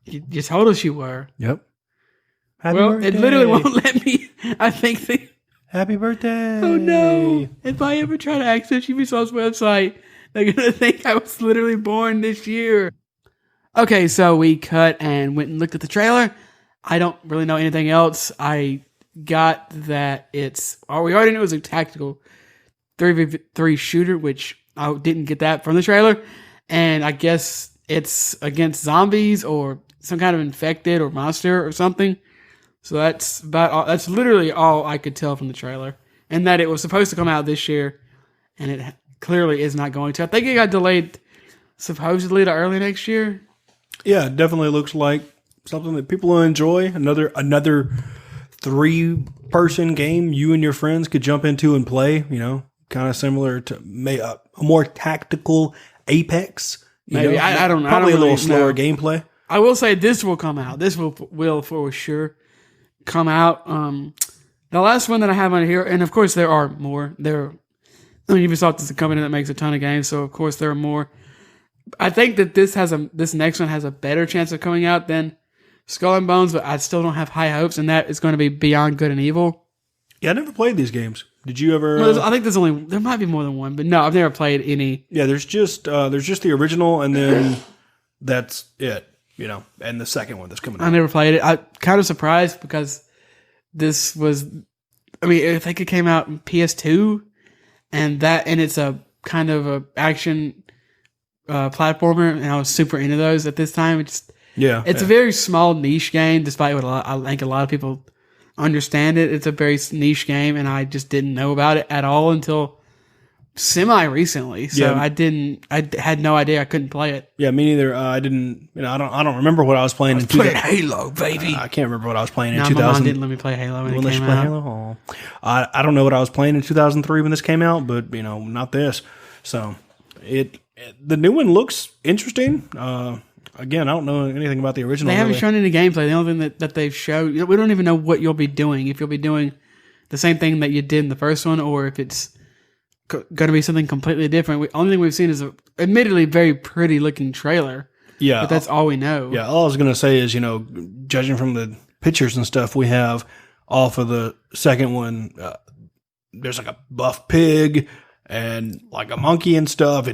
You told us you were. Yep. Happy birthday. It literally won't let me. I think Happy birthday. Oh no. If I ever try to access Ubisoft's website, they're going to think I was literally born this year. Okay, so we cut and went and looked at the trailer. I don't really know anything else. I got that we already knew it was a tactical 3v3 shooter, which I didn't get that from the trailer. And I guess it's against zombies or some kind of infected or monster or something. So that's about all. That's literally all I could tell from the trailer. And that it was supposed to come out this year, and it clearly is not going to. I think it got delayed supposedly to early next year. Yeah, it definitely looks like something that people will enjoy. Another 3-person game you and your friends could jump into and play. Kind of similar to a more tactical Apex. Maybe I don't know. Probably I don't a little really slower know. gameplay. I will say this will come out. This will for sure come out. The last one that I have on here, and of course there are more. Ubisoft is a company that makes a ton of games, so of course there are more. I think that this next one has a better chance of coming out than Skull and Bones, but I still don't have high hopes, and that is going to be Beyond Good and Evil. Yeah, I never played these games. Did you ever? Well, I think there might be more than one, but no, I've never played any. Yeah, there's just the original, and then that's it. And the second one that's coming out. I never played it. I'm kind of surprised because this was, I think it came out in PS2, and it's a kind of a action platformer, and I was super into those at this time. It's a very small niche game, despite what I think a lot of people understand it. It's a very niche game, and I just didn't know about it at all until semi-recently. So I had no idea I couldn't play it. Yeah, me neither. I didn't. I don't remember what I was playing in 2000. Halo, baby. I can't remember what I was playing in No, 2000. my mom didn't let me play Halo when it came out. Halo? I don't know what I was playing in 2003 when this came out, but not this. So the new one looks interesting. Again, I don't know anything about the original. They haven't shown any gameplay. The only thing that they've showed, we don't even know what you'll be doing. If you'll be doing the same thing that you did in the first one, or if it's going to be something completely different. The only thing we've seen is a admittedly very pretty looking trailer. Yeah. But that's all we know. Yeah. All I was going to say is, judging from the pictures and stuff we have off of the second one, there's like a buff pig and like a monkey and stuff.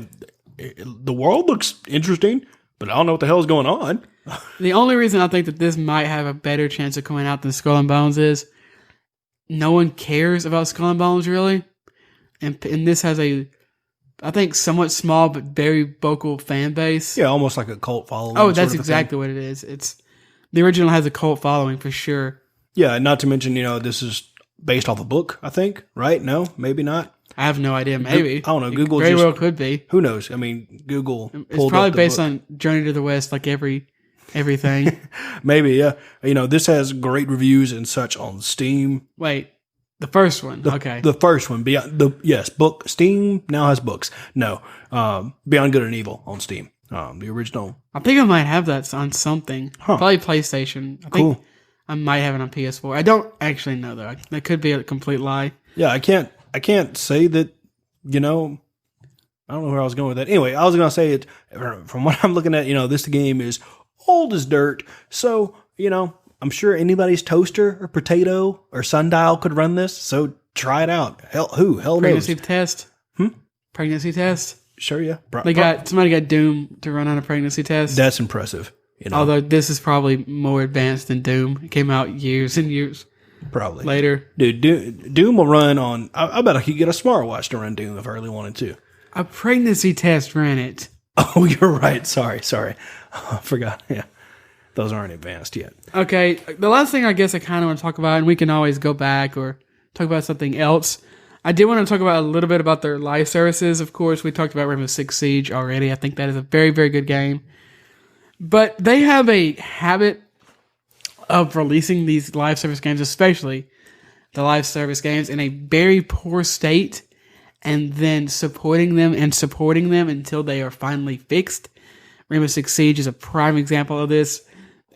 The world looks interesting, but I don't know what the hell is going on. The only reason I think that this might have a better chance of coming out than Skull and Bones is no one cares about Skull and Bones really. And this has a I think, somewhat small but very vocal fan base. Yeah, almost like a cult following. Oh, that's exactly what it is. The original has a cult following for sure. Yeah, not to mention, this is based off a book, I think, right? No, maybe not. I have no idea. Maybe. I don't know. Google very well could be. Who knows? I mean, Google pulled It's probably up the based book. on Journey to the West, like everything. Maybe, yeah. This has great reviews and such on Steam. Wait, the first one. Okay. The first one, book. Steam now has books. No, Beyond Good and Evil on Steam. The original. I think I might have that on something. Probably PlayStation. I think I might have it on PS4. I don't actually know though. That could be a complete lie. Yeah, I can't say that. I don't know where I was going with that. Anyway, I was gonna say it. From what I'm looking at, this game is old as dirt. So I'm sure anybody's toaster or potato or sundial could run this. So try it out. Hell knows? Pregnancy test. Pregnancy test. Sure, yeah. Somebody got Doom to run on a pregnancy test. That's impressive. Although this is probably more advanced than Doom. It came out years and years probably later. Dude, Doom will run on. I bet I could get a smartwatch to run Doom if I really wanted to. A pregnancy test ran it. Oh, you're right. Sorry. I forgot. Yeah. Those aren't advanced yet. Okay, the last thing I guess I kind of want to talk about, and we can always go back or talk about something else. I did want to talk about a little bit about their live services. Of course, we talked about Rainbow Six Siege already. I think that is a very, very good game. But they have a habit of releasing these live service games, especially the live service games, in a very poor state and then supporting them until they are finally fixed. Rainbow Six Siege is a prime example of this.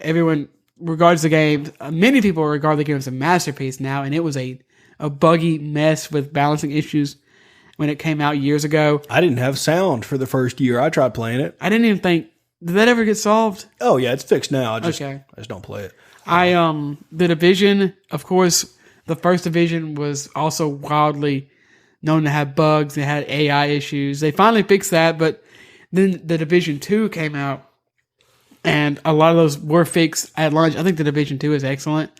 Everyone regards the game, many people regard the game as a masterpiece now, and it was a buggy mess with balancing issues when it came out years ago. I didn't have sound for the first year I tried playing it. I didn't even think, did that ever get solved? Oh yeah, it's fixed now. I just don't play it. The Division, of course, the first Division was also wildly known to have bugs. It had AI issues. They finally fixed that, but then the Division 2 came out, and a lot of those were fixed at launch. I think the Division 2 is excellent.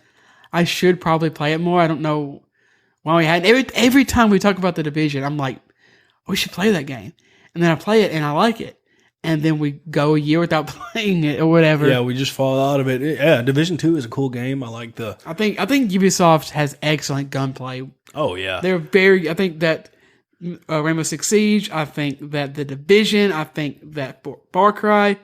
I should probably play it more. I don't know why we hadn't. Every time we talk about the Division, I'm like, we should play that game. And then I play it, and I like it. And then we go a year without playing it or whatever. Yeah, we just fall out of it. Yeah, Division 2 is a cool game. I like the... I think Ubisoft has excellent gunplay. Oh, yeah. I think that Rainbow Six Siege, I think that the Division, I think that Far Cry,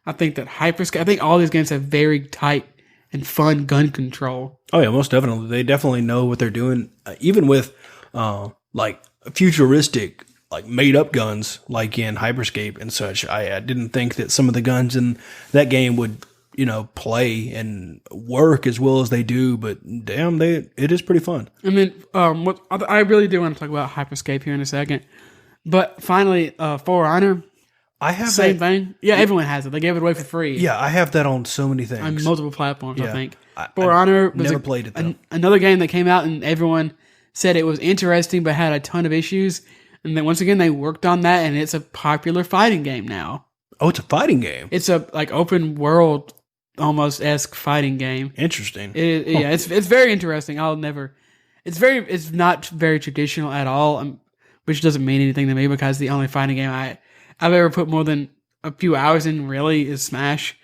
I think that Hyperscape, I think all these games have very tight and fun gun control. Oh yeah, most definitely. They definitely know what they're doing. Even with like futuristic, like made up guns, like in Hyperscape and such. I didn't think that some of the guns in that game would, play and work as well as they do. But damn, it is pretty fun. And then what I really do want to talk about Hyperscape here in a second. But finally, For Honor. I have same thing. Yeah, everyone has it. They gave it away for free. Yeah, I have that on so many things. On multiple platforms, I think. For Honor was never played it, though. Another game that came out and everyone said it was interesting but had a ton of issues. And then once again, they worked on that, and it's a popular fighting game now. Oh, it's a fighting game? It's a open world, almost-esque fighting game. Interesting. Yeah, it's very interesting. It's not very traditional at all, which doesn't mean anything to me because the only fighting game I've ever put more than a few hours in really is Smash.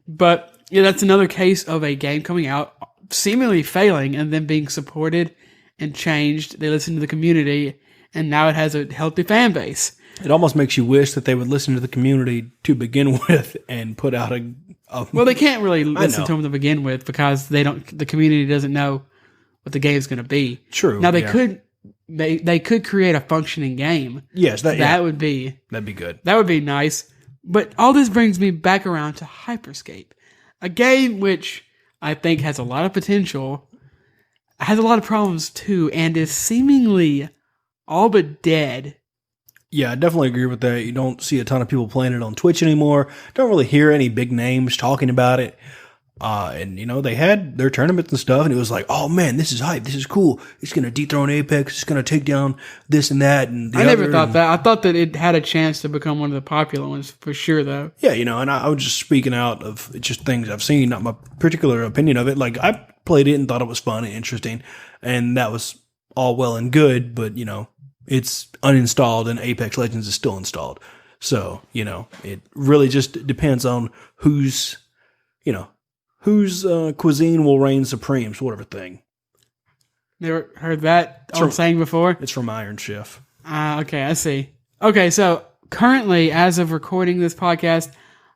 But yeah, that's another case of a game coming out, seemingly failing, and then being supported and changed. They listened to the community, and now it has a healthy fan base. It almost makes you wish that they would listen to the community to begin with and put out a well, they can't really listen to them to begin with because the community doesn't know what the game's going to be. True. Now they could create a functioning game. Yes, that'd be good. That would be nice. But all this brings me back around to Hyperscape, a game which I think has a lot of potential, has a lot of problems too, and is seemingly all but dead. Yeah, I definitely agree with that. You don't see a ton of people playing it on Twitch anymore. Don't really hear any big names talking about it. And they had their tournaments and stuff, and it was like, oh man, this is hype. This is cool. It's going to dethrone Apex. It's going to take down this and that. And I never thought that. I thought that it had a chance to become one of the popular ones for sure, though. Yeah, and I was just speaking out of just things I've seen, not my particular opinion of it. Like, I played it and thought it was fun and interesting, and that was all well and good, but it's uninstalled and Apex Legends is still installed. So, it really just depends on whose cuisine will reign supreme, sort of a thing. Never heard that saying before? It's from Iron Chef. Okay, I see. Okay, so currently, as of recording this podcast,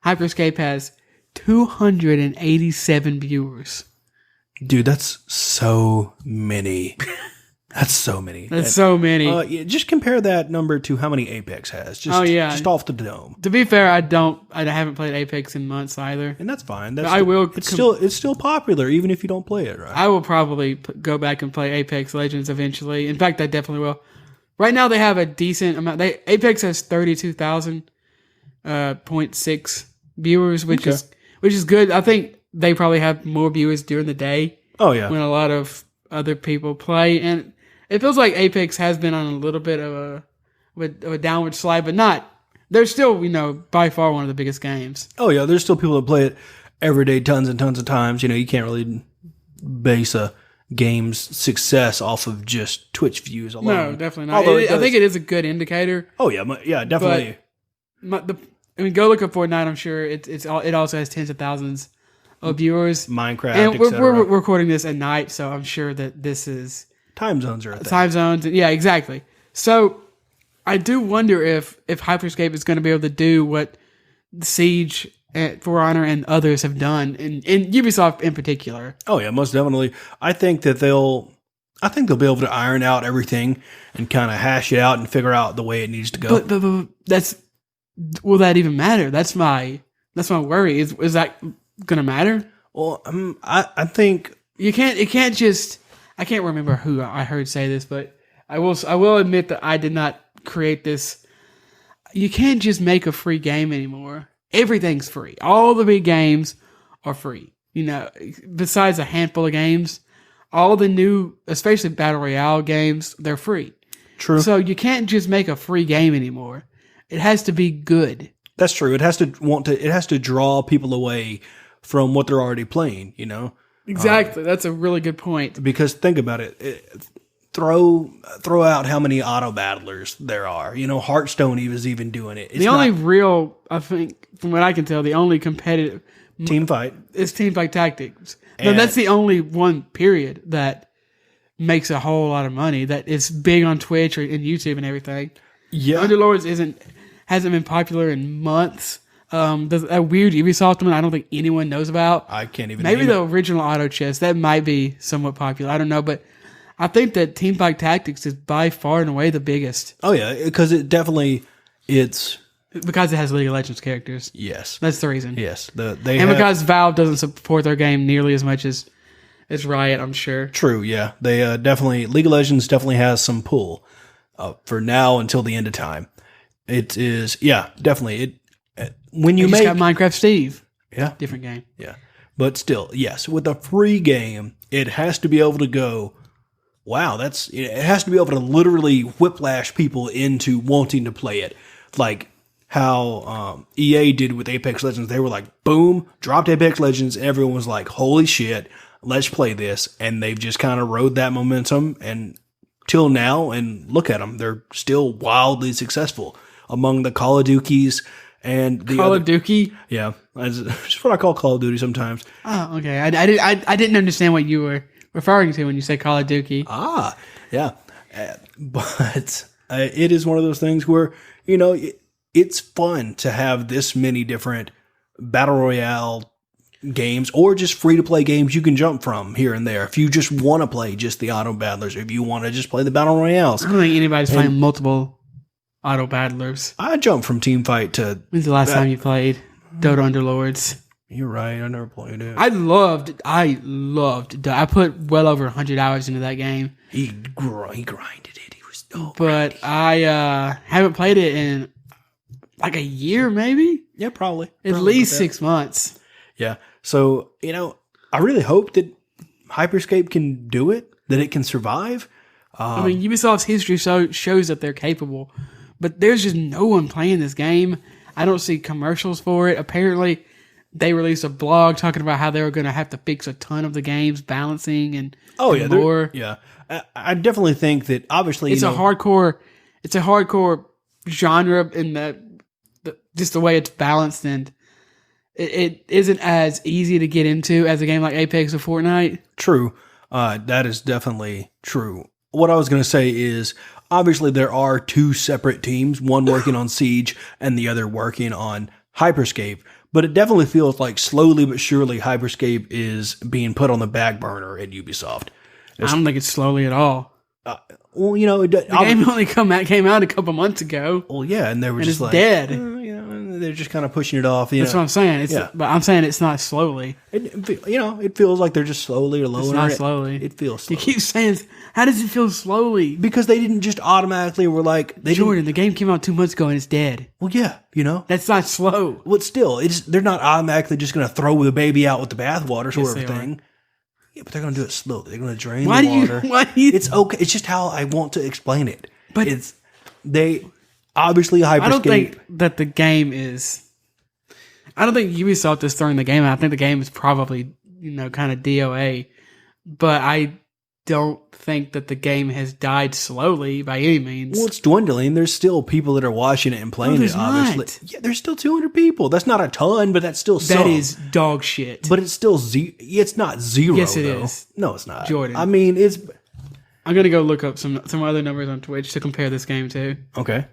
Hyperscape has 287 viewers. Dude, that's so many. That's so many. That's so many. Just compare that number to how many Apex has. Just off the dome. To be fair, I haven't played Apex in months either. And that's fine. It's still popular, even if you don't play it, right? I will probably go back and play Apex Legends eventually. In fact, I definitely will. Right now, they have a decent amount. Apex has 32,000.6 viewers, which is good. I think they probably have more viewers during the day. Oh yeah, when a lot of other people play, and it feels like Apex has been on a little bit of a downward slide, but not. They're still, by far one of the biggest games. Oh yeah, there's still people that play it every day, tons and tons of times. You can't really base a game's success off of just Twitch views alone. No, definitely not. I think it is a good indicator. Oh yeah, definitely. Go look up Fortnite. I'm sure it also has tens of thousands of viewers. Minecraft, and we're recording this at night, so I'm sure that this is time zones are a thing. Time zones. Yeah, exactly. So I do wonder if Hyperscape is going to be able to do what Siege, For Honor, and others have done, in Ubisoft in particular. Oh yeah, most definitely. I think they'll be able to iron out everything and kind of hash it out and figure out the way it needs to go. But will that even matter? That's my worry. Is that gonna matter? Well, I think you can't. It can't just. I can't remember who I heard say this, but I will admit that I did not create this. You can't just make a free game anymore. Everything's free. All the big games are free. Besides a handful of games, all the new, especially Battle Royale games, they're free. True. So you can't just make a free game anymore. It has to be good. That's true. It has to draw people away from what they're already playing, Exactly. That's a really good point. Because think about it. Throw out how many auto battlers there are. Hearthstone is even doing it. It's only real, I think, from what I can tell, the only competitive team fight is Teamfight Tactics. No, that's the only one period that makes a whole lot of money. That is big on Twitch and YouTube and everything. Yeah, Underlords hasn't been popular in months. There's a weird Ubisoft one I don't think anyone knows about. I can't even. Maybe the original Auto Chess that might be somewhat popular. I don't know, but I think that Teamfight Tactics is by far and away the biggest. Oh yeah, because it's because it has League of Legends characters. Yes, that's the reason. Yes, because Valve doesn't support their game nearly as much as Riot, I'm sure. True. Yeah, they definitely League of Legends definitely has some pull for now until the end of time. It is definitely when you got Minecraft Steve. Yeah, different game. Yeah, but still yes, with a free game, it has to be able to go. Wow, it has to be able to literally whiplash people into wanting to play it. Like how EA did with Apex Legends. They were like, boom, dropped Apex Legends. And everyone was like, holy shit, let's play this. And they've just kind of rode that momentum and till now. And look at them. They're still wildly successful among the Call of Duties and the Call of Duty? Yeah. That's just what I call Call of Duty sometimes. Oh, okay. I didn't understand what you were referring to when you say Call of Duty. Ah, yeah. But it is one of those things where, it's fun to have this many different Battle Royale games or just free-to-play games you can jump from here and there. If you just want to play just the auto battlers, if you want to just play the Battle Royales. I don't think anybody's playing multiple auto battlers. I jumped from Teamfight to... When's the last time you played Dota Underlords? You're right. I never played it. I loved I put well over 100 hours into that game. He grinded it. He was but I haven't played it in like a year, maybe? Yeah, probably. At least 6 months. Yeah. So, I really hope that Hyperscape can do it, that it can survive. Ubisoft's history shows that they're capable, but there's just no one playing this game. I don't see commercials for it. Apparently, they released a blog talking about how they were going to have to fix a ton of the game's balancing and more. Yeah. I definitely think that obviously it's a hardcore it's a hardcore genre in just the way it's balanced, and it isn't as easy to get into as a game like Apex or Fortnite. True. That is definitely true. What I was going to say is, obviously there are two separate teams, one working on Siege and the other working on Hyperscape, but it definitely feels like slowly but surely Hyperscape is being put on the back burner at Ubisoft. I don't think it's slowly at all. Well, you know, The game only came out a couple months ago. well, yeah, and they were And just it's like, dead. you know, and they're just kind of pushing it off. That's what I'm saying. Yeah. But I'm saying it's not slowly. It feels like they're just slowly or lowering It's not it. slowly. It feels You slowly. keep saying, how does it feel slowly? Because they didn't just automatically were like, Jordan, the game came out 2 months ago and it's dead. well, yeah, you know. That's not slow. Well, still, they're not automatically just going to throw the baby out with the bathwater sort Yes, of they thing. Yeah, but they're going to do it slowly. They're going to drain Why the do you? water. Why do you? It's okay. It's just how I want to explain it. But They obviously Hyperscape. I don't think that the game is. I don't think Ubisoft is throwing the game out. I think the game is probably kind of DOA, but I don't think that the game has died slowly by any means. Well, it's dwindling. There's still people that are watching it and playing there's it. Obviously, not. yeah, there's still 200 people. That's not a ton, but that's still some. That is dog shit. But it's still it's not zero. Yes, it though. is. No, it's not. Jordan. I mean, it's I'm gonna go look up some other numbers on Twitch to compare this game to. okay.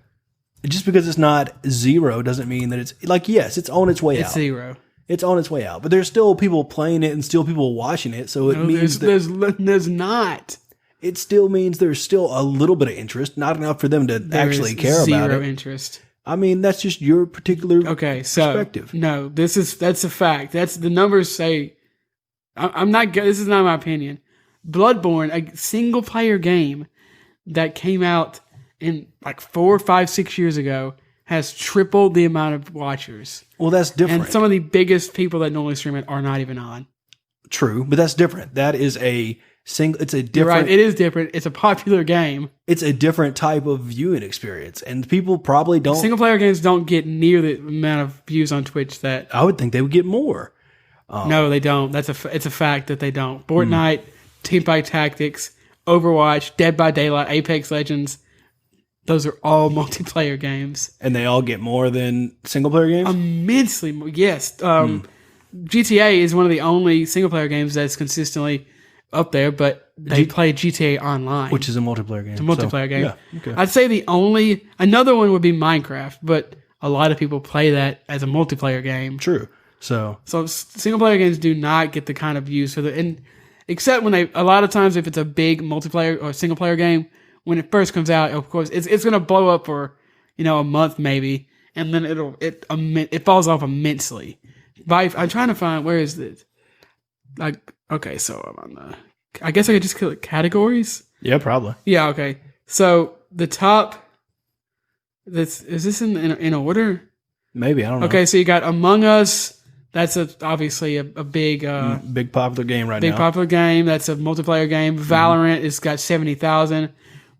Just because it's not zero doesn't mean that it's like, yes, it's on its way It's out. 0. It's on its way out, but there's still people playing it and still people watching it. So it No, means there's not. it still means there's still a little bit of interest, not enough for them to There actually is care about zero it. interest. I mean, that's just your particular Okay, so perspective. no, that's a fact. That's the numbers say. I'm not. This is not my opinion. Bloodborne, a single player game that came out in like 4, 5, 6 years ago, has tripled the amount of watchers. Well, that's different. And some of the biggest people that normally stream it are not even on. True, but that's different. That is a single. It's a different. You're right. It is different. It's a popular game. It's a different type of viewing experience, and people probably don't. Single player games don't get near the amount of views on Twitch that. I would think they would get more. No, they don't. It's a fact that they don't. Fortnite, Teamfight Tactics, Overwatch, Dead by Daylight, Apex Legends. Those are all multiplayer games. And they all get more than single player games? Immensely more. Yes. GTA is one of the only single player games that's consistently up there, but they play GTA Online. Which is a multiplayer game. It's a multiplayer game. Yeah, okay. I'd say another one would be Minecraft, but a lot of people play that as a multiplayer game. True. So Single player games do not get the kind of views for except when a lot of times if it's a big multiplayer or single player game, when it first comes out, of course, it's going to blow up for, a month maybe, and then it falls off immensely. I'm trying to find, where is it? Okay, so I'm on I guess I could just click categories. yeah, probably. Yeah, okay. So the top, is this in order? Maybe, I don't know. Okay, so you got Among Us. That's obviously a big Big popular game right big now. popular game. That's a multiplayer game. Valorant has got 70,000.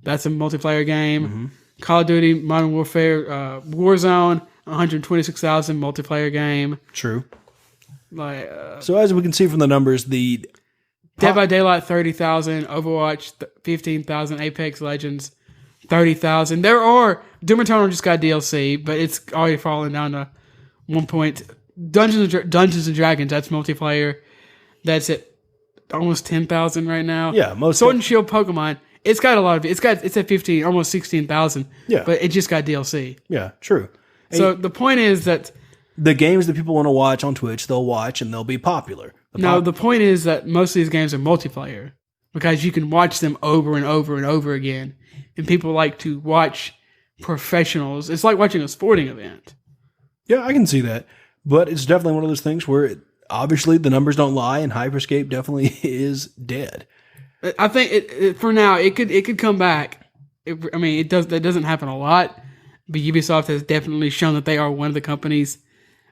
That's a multiplayer game. Call of Duty Modern Warfare Warzone 126,000 multiplayer game. True. Like So as we can see from the numbers, the Dead by Daylight 30,000, Overwatch 15,000, Apex Legends 30,000. Doom Eternal just got DLC, but it's already fallen down to 1 point. Dungeons and Dragons, that's multiplayer. That's at almost 10,000 right now. Yeah, most Sword and Shield Pokemon. It's got a lot of it's at 15, almost 16,000. Yeah. But it just got DLC. yeah, true. So the point is that The games that people want to watch on Twitch, they'll watch and they'll be popular. the point is that most of these games are multiplayer because you can watch them over and over and over again. And people like to watch professionals. It's like watching a sporting event. Yeah, I can see that. But it's definitely one of those things where obviously the numbers don't lie, and Hyperscape definitely is dead. I think for now it could come back. That doesn't happen a lot, but Ubisoft has definitely shown that they are one of the companies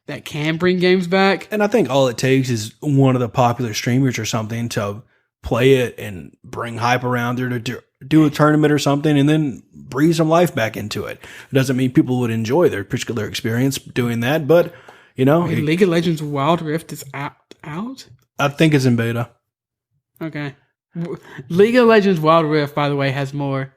that can bring games back. And I think all it takes is one of the popular streamers or something to play it and bring hype around there to do a tournament or something and then breathe some life back into it. It doesn't mean people would enjoy their particular experience doing that, but League of Legends Wild Rift is out? I think it's in beta. Okay. League of Legends Wild Rift, by the way, has more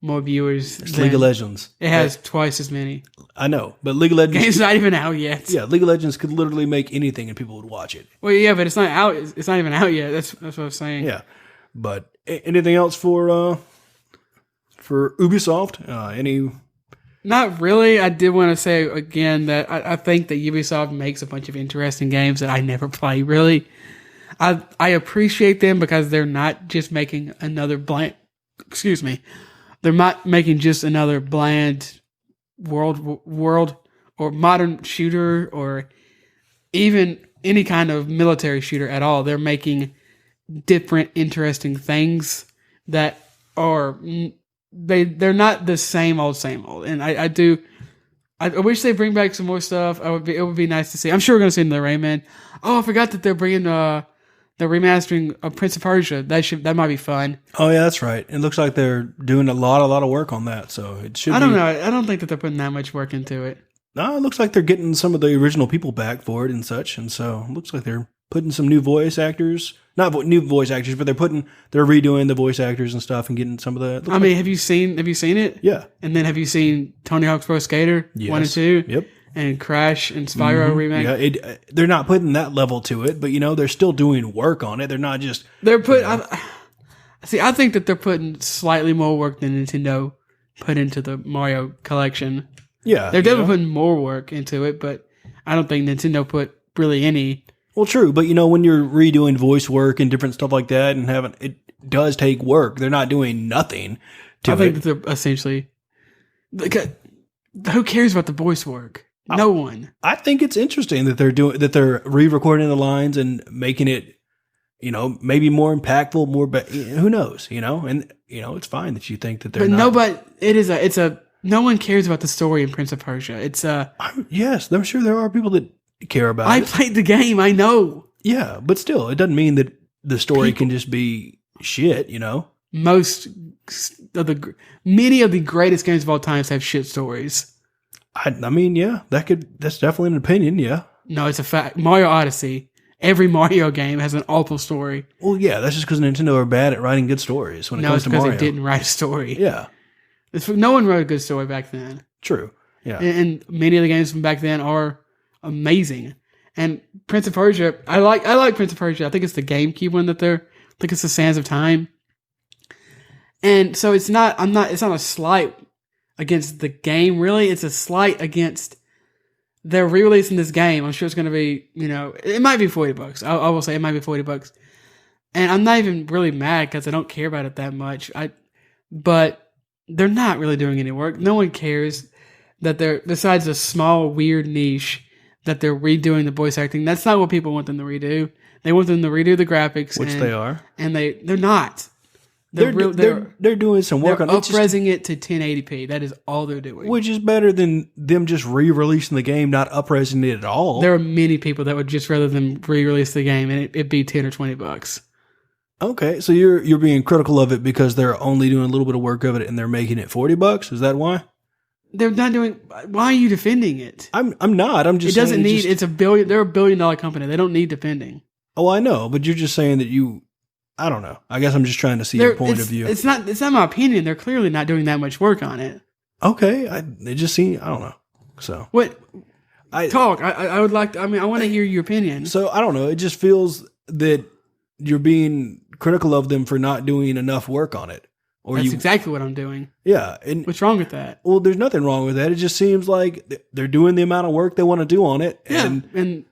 more viewers. It's League of Legends. It has twice as many. I know, but League of Legends... Game's not even out yet. Yeah, League of Legends could literally make anything and people would watch it. Well, yeah, but it's not out. It's not even out yet. That's what I'm saying. Yeah, but anything else for Ubisoft? Any... Not really. I did want to say again that I think that Ubisoft makes a bunch of interesting games that I never play, really. I appreciate them because they're not just making another bland... Excuse me. They're not making just another bland world or modern shooter or even any kind of military shooter at all. They're making different, interesting things that are... They're not the same old. And I wish they bring back some more stuff. It would be nice to see. I'm sure we're going to see another Rayman. Oh, I forgot that they're bringing the remastering of Prince of Persia. That might be fun. Oh yeah, that's right. It looks like they're doing a lot of work on that. So it should. I don't know. I don't think that they're putting that much work into it. No, it looks like they're getting some of the original people back for it and such. And so it looks like they're putting some new voice actors. Not new voice actors, but they're redoing the voice actors and stuff and getting some of the... I mean, have you seen it? Yeah. And then have you seen Tony Hawk's Pro Skater 1 and 2? Yep. And Crash and Spyro remake? Yeah, they're not putting that level to it, but they're still doing work on it. They're not just... I think that they're putting slightly more work than Nintendo put into the Mario collection. Yeah. They're definitely putting more work into it, but I don't think Nintendo put really any... Well, true, but when you're redoing voice work and different stuff like that, and it does take work. They're not doing nothing to it. I think that they're essentially, who cares about the voice work? No one. I think it's interesting that they're re-recording the lines and making it, maybe more impactful, who knows, and it's fine that you think that they're. But no one cares about the story in Prince of Persia. Yes, I'm sure there are people that care about I it. played the game. I know. Yeah, but still, it doesn't mean that the story can just be shit. Many of the greatest games of all times have shit stories. I mean, yeah, that's definitely an opinion. Yeah. No, it's a fact. Mario Odyssey. Every Mario game has an awful story. Well, yeah, that's just because Nintendo are bad at writing good stories when it comes to Mario. No, it's because they didn't write a story. Yeah. No one wrote a good story back then. True. Yeah. And many of the games from back then are amazing. And Prince of Persia, I like Prince of Persia. I think it's the GameCube one I think it's the Sands of Time. And so it's not a slight against the game, really. It's a slight against they're re-releasing this game. I'm sure it's going to be, it might be $40. I will say it might be $40. And I'm not even really mad because I don't care about it that much. But they're not really doing any work. No one cares that besides a small, weird niche, that they're redoing the voice acting. That's not what people want them to redo. They want them to redo the graphics. Which they are. And they're not. They're doing some work on it. They're up-resing it to 1080p. That is all they're doing. Which is better than them just re-releasing the game, not up-resing it at all. There are many people that would just rather them re-release the game and it'd be $10 or $20. Okay, so you're being critical of it because they're only doing a little bit of work of it and they're making it $40? Is that why? They're not doing. Why are you defending it? I'm not. I'm just. It doesn't need. It's a billion. They're $1 billion company. They don't need defending. Oh, I know, but you're just saying that you. I don't know. I guess I'm just trying to see your point of view. It's not my opinion. They're clearly not doing that much work on it. Okay, they just seem. I don't know. So what? I would like. I want to hear your opinion. So I don't know. It just feels that you're being critical of them for not doing enough work on it. That's exactly what I'm doing. Yeah. And, what's wrong with that? Well, there's nothing wrong with that. It just seems like they're doing the amount of work they want to do on it. Yeah. And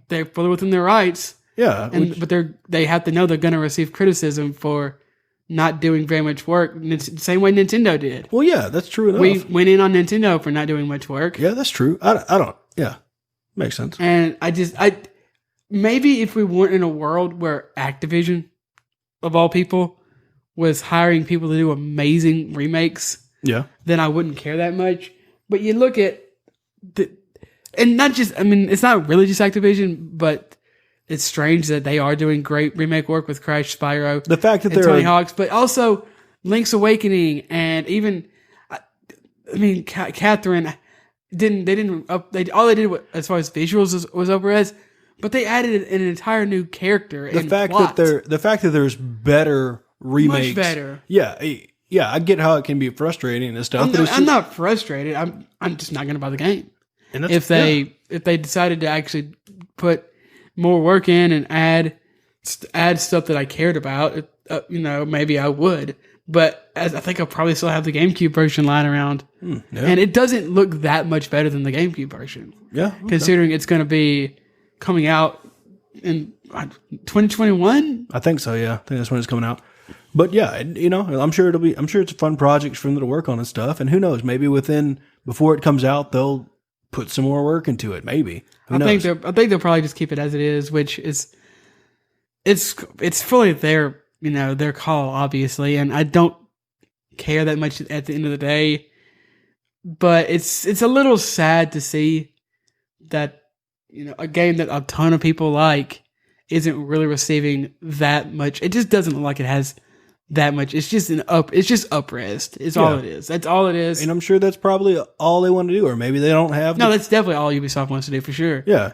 they're fully within their rights. Yeah. But they have to know they're going to receive criticism for not doing very much work. Same way Nintendo did. Well, yeah, that's true enough. We went in on Nintendo for not doing much work. Yeah, that's true. I don't. Yeah. Makes sense. And maybe if we weren't in a world where Activision, of all people, was hiring people to do amazing remakes, then I wouldn't care that much. But you look at and not just, it's not really just Activision, but it's strange that they are doing great remake work with Crash, Spyro, the fact that they're Tony Hawk's, but also Link's Awakening, and even, Catherine all they did as far as visuals was up-res, but they added an entire new character. The fact that there's better remakes. Much better. Yeah. yeah, I get how it can be frustrating and stuff. I'm not frustrated. I'm just not going to buy the game. And that's, If they decided to actually put more work in and add stuff that I cared about, maybe I would. But I think I'll probably still have the GameCube version lying around. yeah. And it doesn't look that much better than the GameCube version. Yeah. Okay. Considering it's going to be coming out in 2021? I think so, yeah. I think that's when it's coming out. But yeah, I'm sure it's a fun project for them to work on and stuff. And who knows, maybe before it comes out, they'll put some more work into it. Maybe. I think they'll probably just keep it as it is, which is, it's fully their call, obviously. And I don't care that much at the end of the day, but it's a little sad to see that, a game that a ton of people like isn't really receiving that much. It just doesn't look like it has that much. It's just up-res. It's all it is. That's all it is. And I'm sure that's probably all they want to do, or maybe they don't have. No, that's definitely all Ubisoft wants to do for sure. Yeah.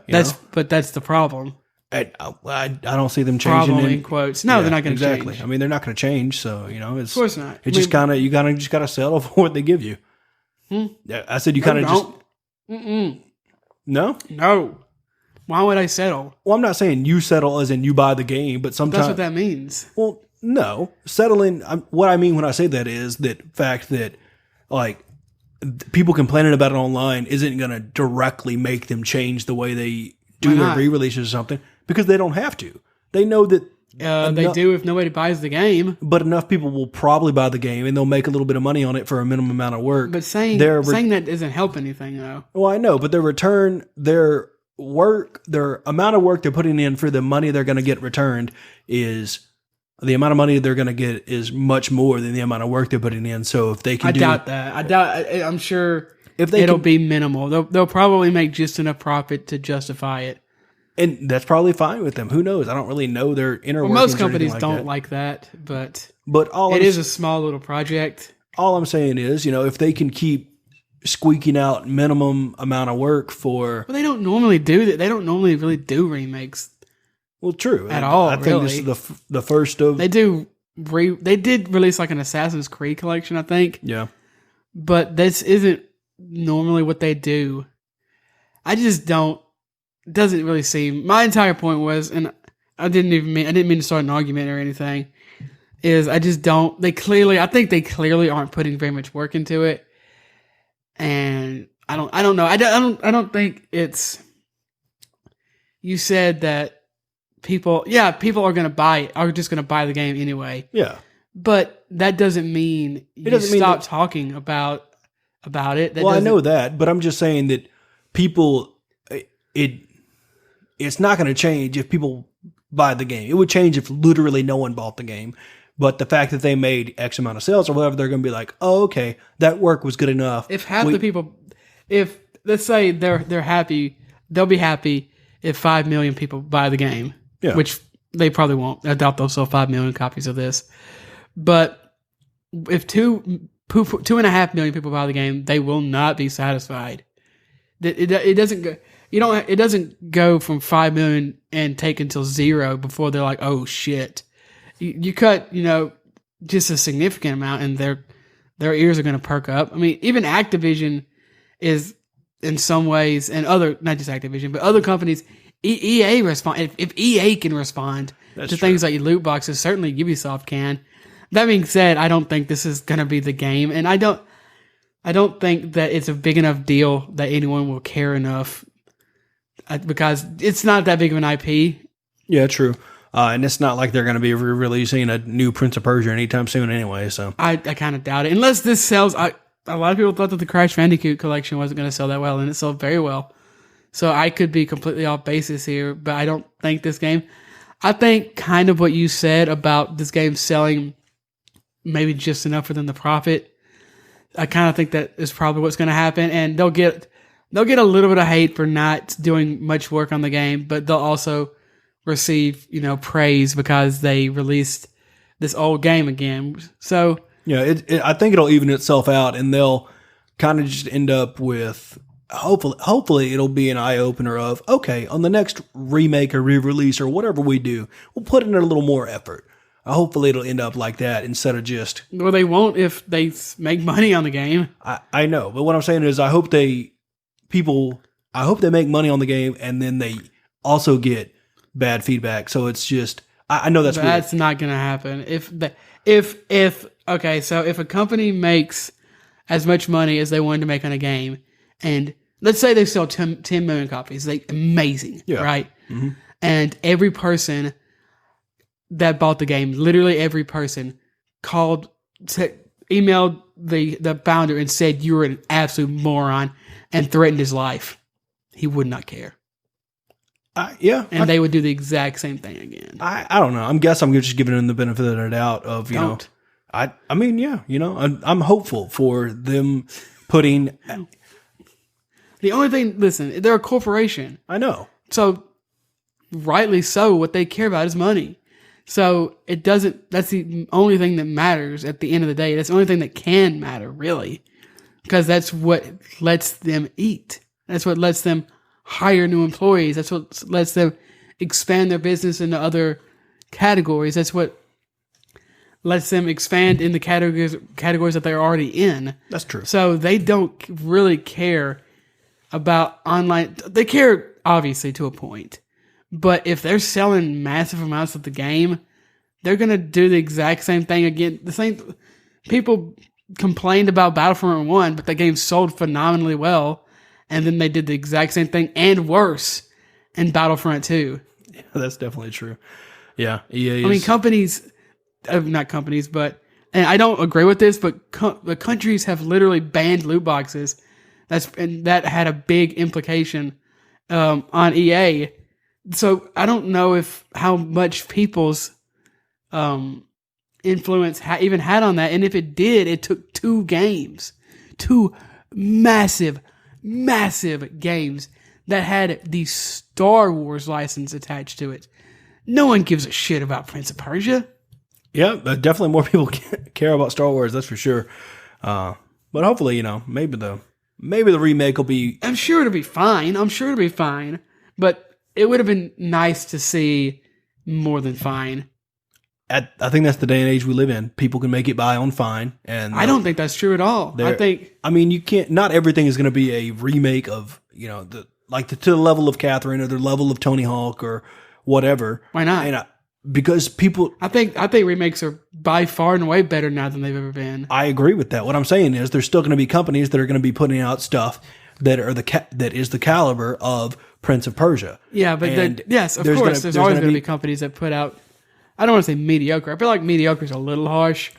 But that's the problem. I don't see them changing. Problem in quotes. No, they're not going to change. Exactly. I mean, they're not going to change. So of course not. It's just kind of you just got to settle for what they give you. Yeah, I said you kind of just. No. No. Why would I settle? Well, I'm not saying you settle as in you buy the game, but sometimes that's what that means. Well, no, settling. What I mean when I say that is that fact that like people complaining about it online isn't going to directly make them change the way they do their re-releases or something, because they don't have to. They know that they do if nobody buys the game. But enough people will probably buy the game, and they'll make a little bit of money on it for a minimum amount of work. But saying that doesn't help anything, though. Well, I know, but their amount of work they're putting in for the money they're going to get returned is the amount of money they're going to get is much more than the amount of work they're putting in. So if they can, doubt that. I'm sure it'll be minimal. They'll probably make just enough profit to justify it. And that's probably fine with them. Who knows? I don't really know their inner workings. Most companies don't like that, but it is a small little project. All I'm saying is, if they can keep squeaking out minimum amount of work for... Well, they don't normally do that. They don't normally really do remakes. Well, true. At all, I think this is the first of... They do... They did release like an Assassin's Creed collection, I think. Yeah. But this isn't normally what they do. I just don't... Doesn't really seem... My entire point was, and I didn't mean to start an argument or anything, is I just don't... I think they clearly aren't putting very much work into it. And I don't know. I don't think it's. You said that people are going to buy it, are just going to buy the game anyway. Yeah. But that doesn't mean stop talking about it. I know that, but I'm just saying that people, it's not going to change if people buy the game. It would change if literally no one bought the game. But the fact that they made X amount of sales or whatever, they're going to be like, oh, okay, that work was good enough. If half the people, let's say they're happy, they'll be happy if 5 million people buy the game, which they probably won't. I doubt they'll sell 5 million copies of this. But if 2.5 million people buy the game, they will not be satisfied. It doesn't go. It doesn't go from 5 million and take until 0 before they're like, oh shit. You cut, just a significant amount, and their ears are going to perk up. I mean, even Activision is in some ways, and not just Activision, but other companies, EA respond. If EA can respond to things like loot boxes, certainly Ubisoft can. That being said, I don't think this is going to be the game, and I don't think that it's a big enough deal that anyone will care enough, because it's not that big of an IP. Yeah, true. And it's not like they're going to be releasing a new Prince of Persia anytime soon anyway. So I kind of doubt it. Unless this sells... a lot of people thought that the Crash Bandicoot collection wasn't going to sell that well, and it sold very well. So I could be completely off basis here, but I don't think this game... I think kind of what you said about this game selling maybe just enough for them to profit. I kind of think that is probably what's going to happen, and they'll get a little bit of hate for not doing much work on the game, but they'll also receive, praise because they released this old game again. So yeah, I think it'll even itself out, and they'll kind of just end up with hopefully it'll be an eye opener of, okay, on the next remake or re-release or whatever we do, we'll put in a little more effort. hopefully it'll end up like that instead of just. Well, they won't if they make money on the game. I know, but what I'm saying is I hope they make money on the game and then they also get bad feedback. So it's just, I know that's weird. Not going to happen. If a company makes as much money as they wanted to make on a game, and let's say they sell 10 million copies, amazing, right? Mm-hmm. And every person that bought the game, literally every person, emailed the founder and said you were an absolute moron and threatened his life. He would not care. They would do the exact same thing again. I don't know. I'm just giving them the benefit of the doubt of, I'm hopeful for them putting. The only thing, listen, they're a corporation. I know. So, rightly so, what they care about is money. So, that's the only thing that matters at the end of the day. That's the only thing that can matter, really. Because that's what lets them eat. That's what lets them hire new employees. That's what lets them expand their business into other categories. That's what lets them expand in the categories that they're already in. That's true. So they don't really care about online. They care, obviously, to a point. But if they're selling massive amounts of the game, they're going to do the exact same thing again. The same people complained about Battlefront 1, but the game sold phenomenally well. And then they did the exact same thing and worse in Battlefront 2. Yeah, that's definitely true. Yeah, EA is... companies, not companies, but, and I don't agree with this, but the countries have literally banned loot boxes. And that had a big implication on EA. So I don't know how much people's influence even had on that. And if it did, it took two massive games that had the Star Wars license attached to it. No one gives a shit about Prince of Persia. Yeah, definitely more people care about Star Wars, that's for sure. But hopefully, maybe the remake will be... I'm sure it'll be fine. But it would have been nice to see more than fine. I think that's the day and age we live in. People can make it by on fine, and I don't think that's true at all. You can't. Not everything is going to be a remake of to the level of Catherine or the level of Tony Hawk or whatever. Why not? Because people, I think remakes are by far and away better now than they've ever been. I agree with that. What I'm saying is, there's still going to be companies that are going to be putting out stuff that is the caliber of Prince of Persia. Yeah, but yes, of course, there's always going to be companies that put out. I don't want to say mediocre. I feel like mediocre is a little harsh,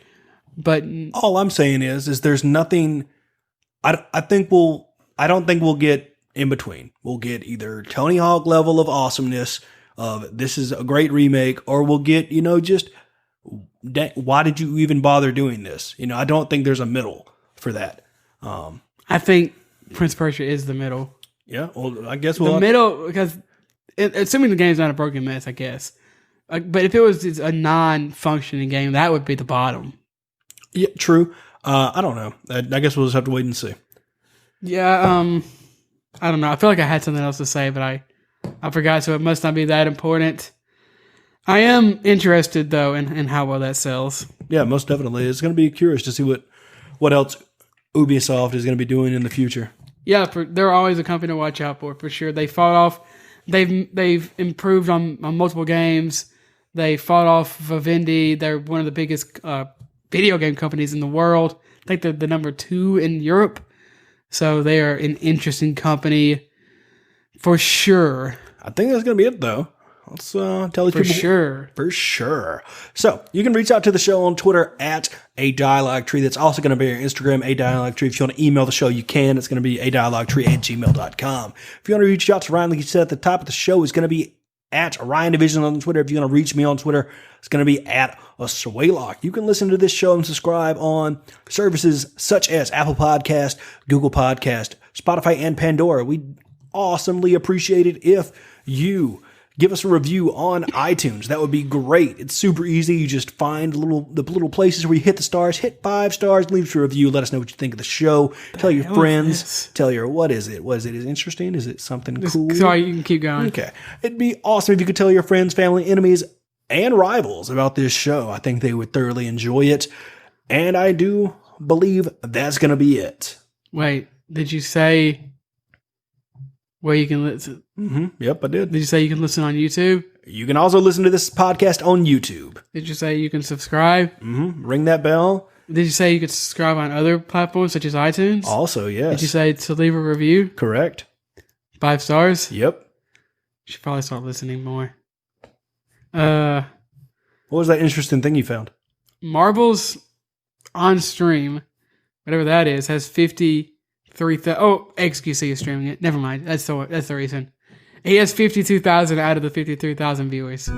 but all I'm saying is there's nothing. I don't think we'll get in between. We'll get either Tony Hawk level of awesomeness of this is a great remake, or we'll get just why did you even bother doing this? I don't think there's a middle for that. I think Prince of Persia is the middle. Yeah, well, I guess the middle, because assuming the game's not a broken mess, I guess. But if it was a non-functioning game, that would be the bottom. Yeah, true. I don't know. I guess we'll just have to wait and see. Yeah, I don't know. I feel like I had something else to say, but I forgot, so it must not be that important. I am interested, though, in how well that sells. Yeah, most definitely. It's going to be curious to see what else Ubisoft is going to be doing in the future. Yeah, they're always a company to watch out for sure. They fought off. They've improved on multiple games. They fought off Vivendi. They're one of the biggest video game companies in the world. I think they're the number 2 in Europe. So they are an interesting company for sure. I think that's going to be it, though. Let's tell these people. For sure. So you can reach out to the show on Twitter at A Dialogue Tree. That's also going to be our Instagram, A Dialogue Tree. If you want to email the show, you can. It's going to be adialoguetree@gmail.com. If you want to reach out to Ryan, like you said at the top of the show, it's going to be at Ryan Division on Twitter. If you want to reach me on Twitter, it's going to be at a Swaylock. You can listen to this show and subscribe on services such as Apple Podcast, Google Podcast, Spotify, and Pandora. We awesomely appreciate it if you give us a review on iTunes. That would be great. It's super easy. You just find the little places where you hit the stars, hit 5 stars, leave us a review. Let us know what you think of the show. Tell your friends. Tell your, what is it? Is it interesting? Is it something cool? Sorry, you can keep going. Okay. It'd be awesome if you could tell your friends, family, enemies, and rivals about this show. I think they would thoroughly enjoy it. And I do believe that's going to be it. Wait, did you say where you can listen? Mm-hmm. Yep, I did. Did you say you can listen on YouTube? You can also listen to this podcast on YouTube. Did you say you can subscribe? Mm-hmm. Ring that bell. Did you say you could subscribe on other platforms such as iTunes? Also, yes. Did you say to leave a review? Correct. 5 stars? Yep. You should probably start listening more. What was that interesting thing you found? Marbles on stream, whatever that is, has 53,000. Oh, XQC is streaming it. Never mind. That's the reason. He has 52,000 out of the 53,000 viewers.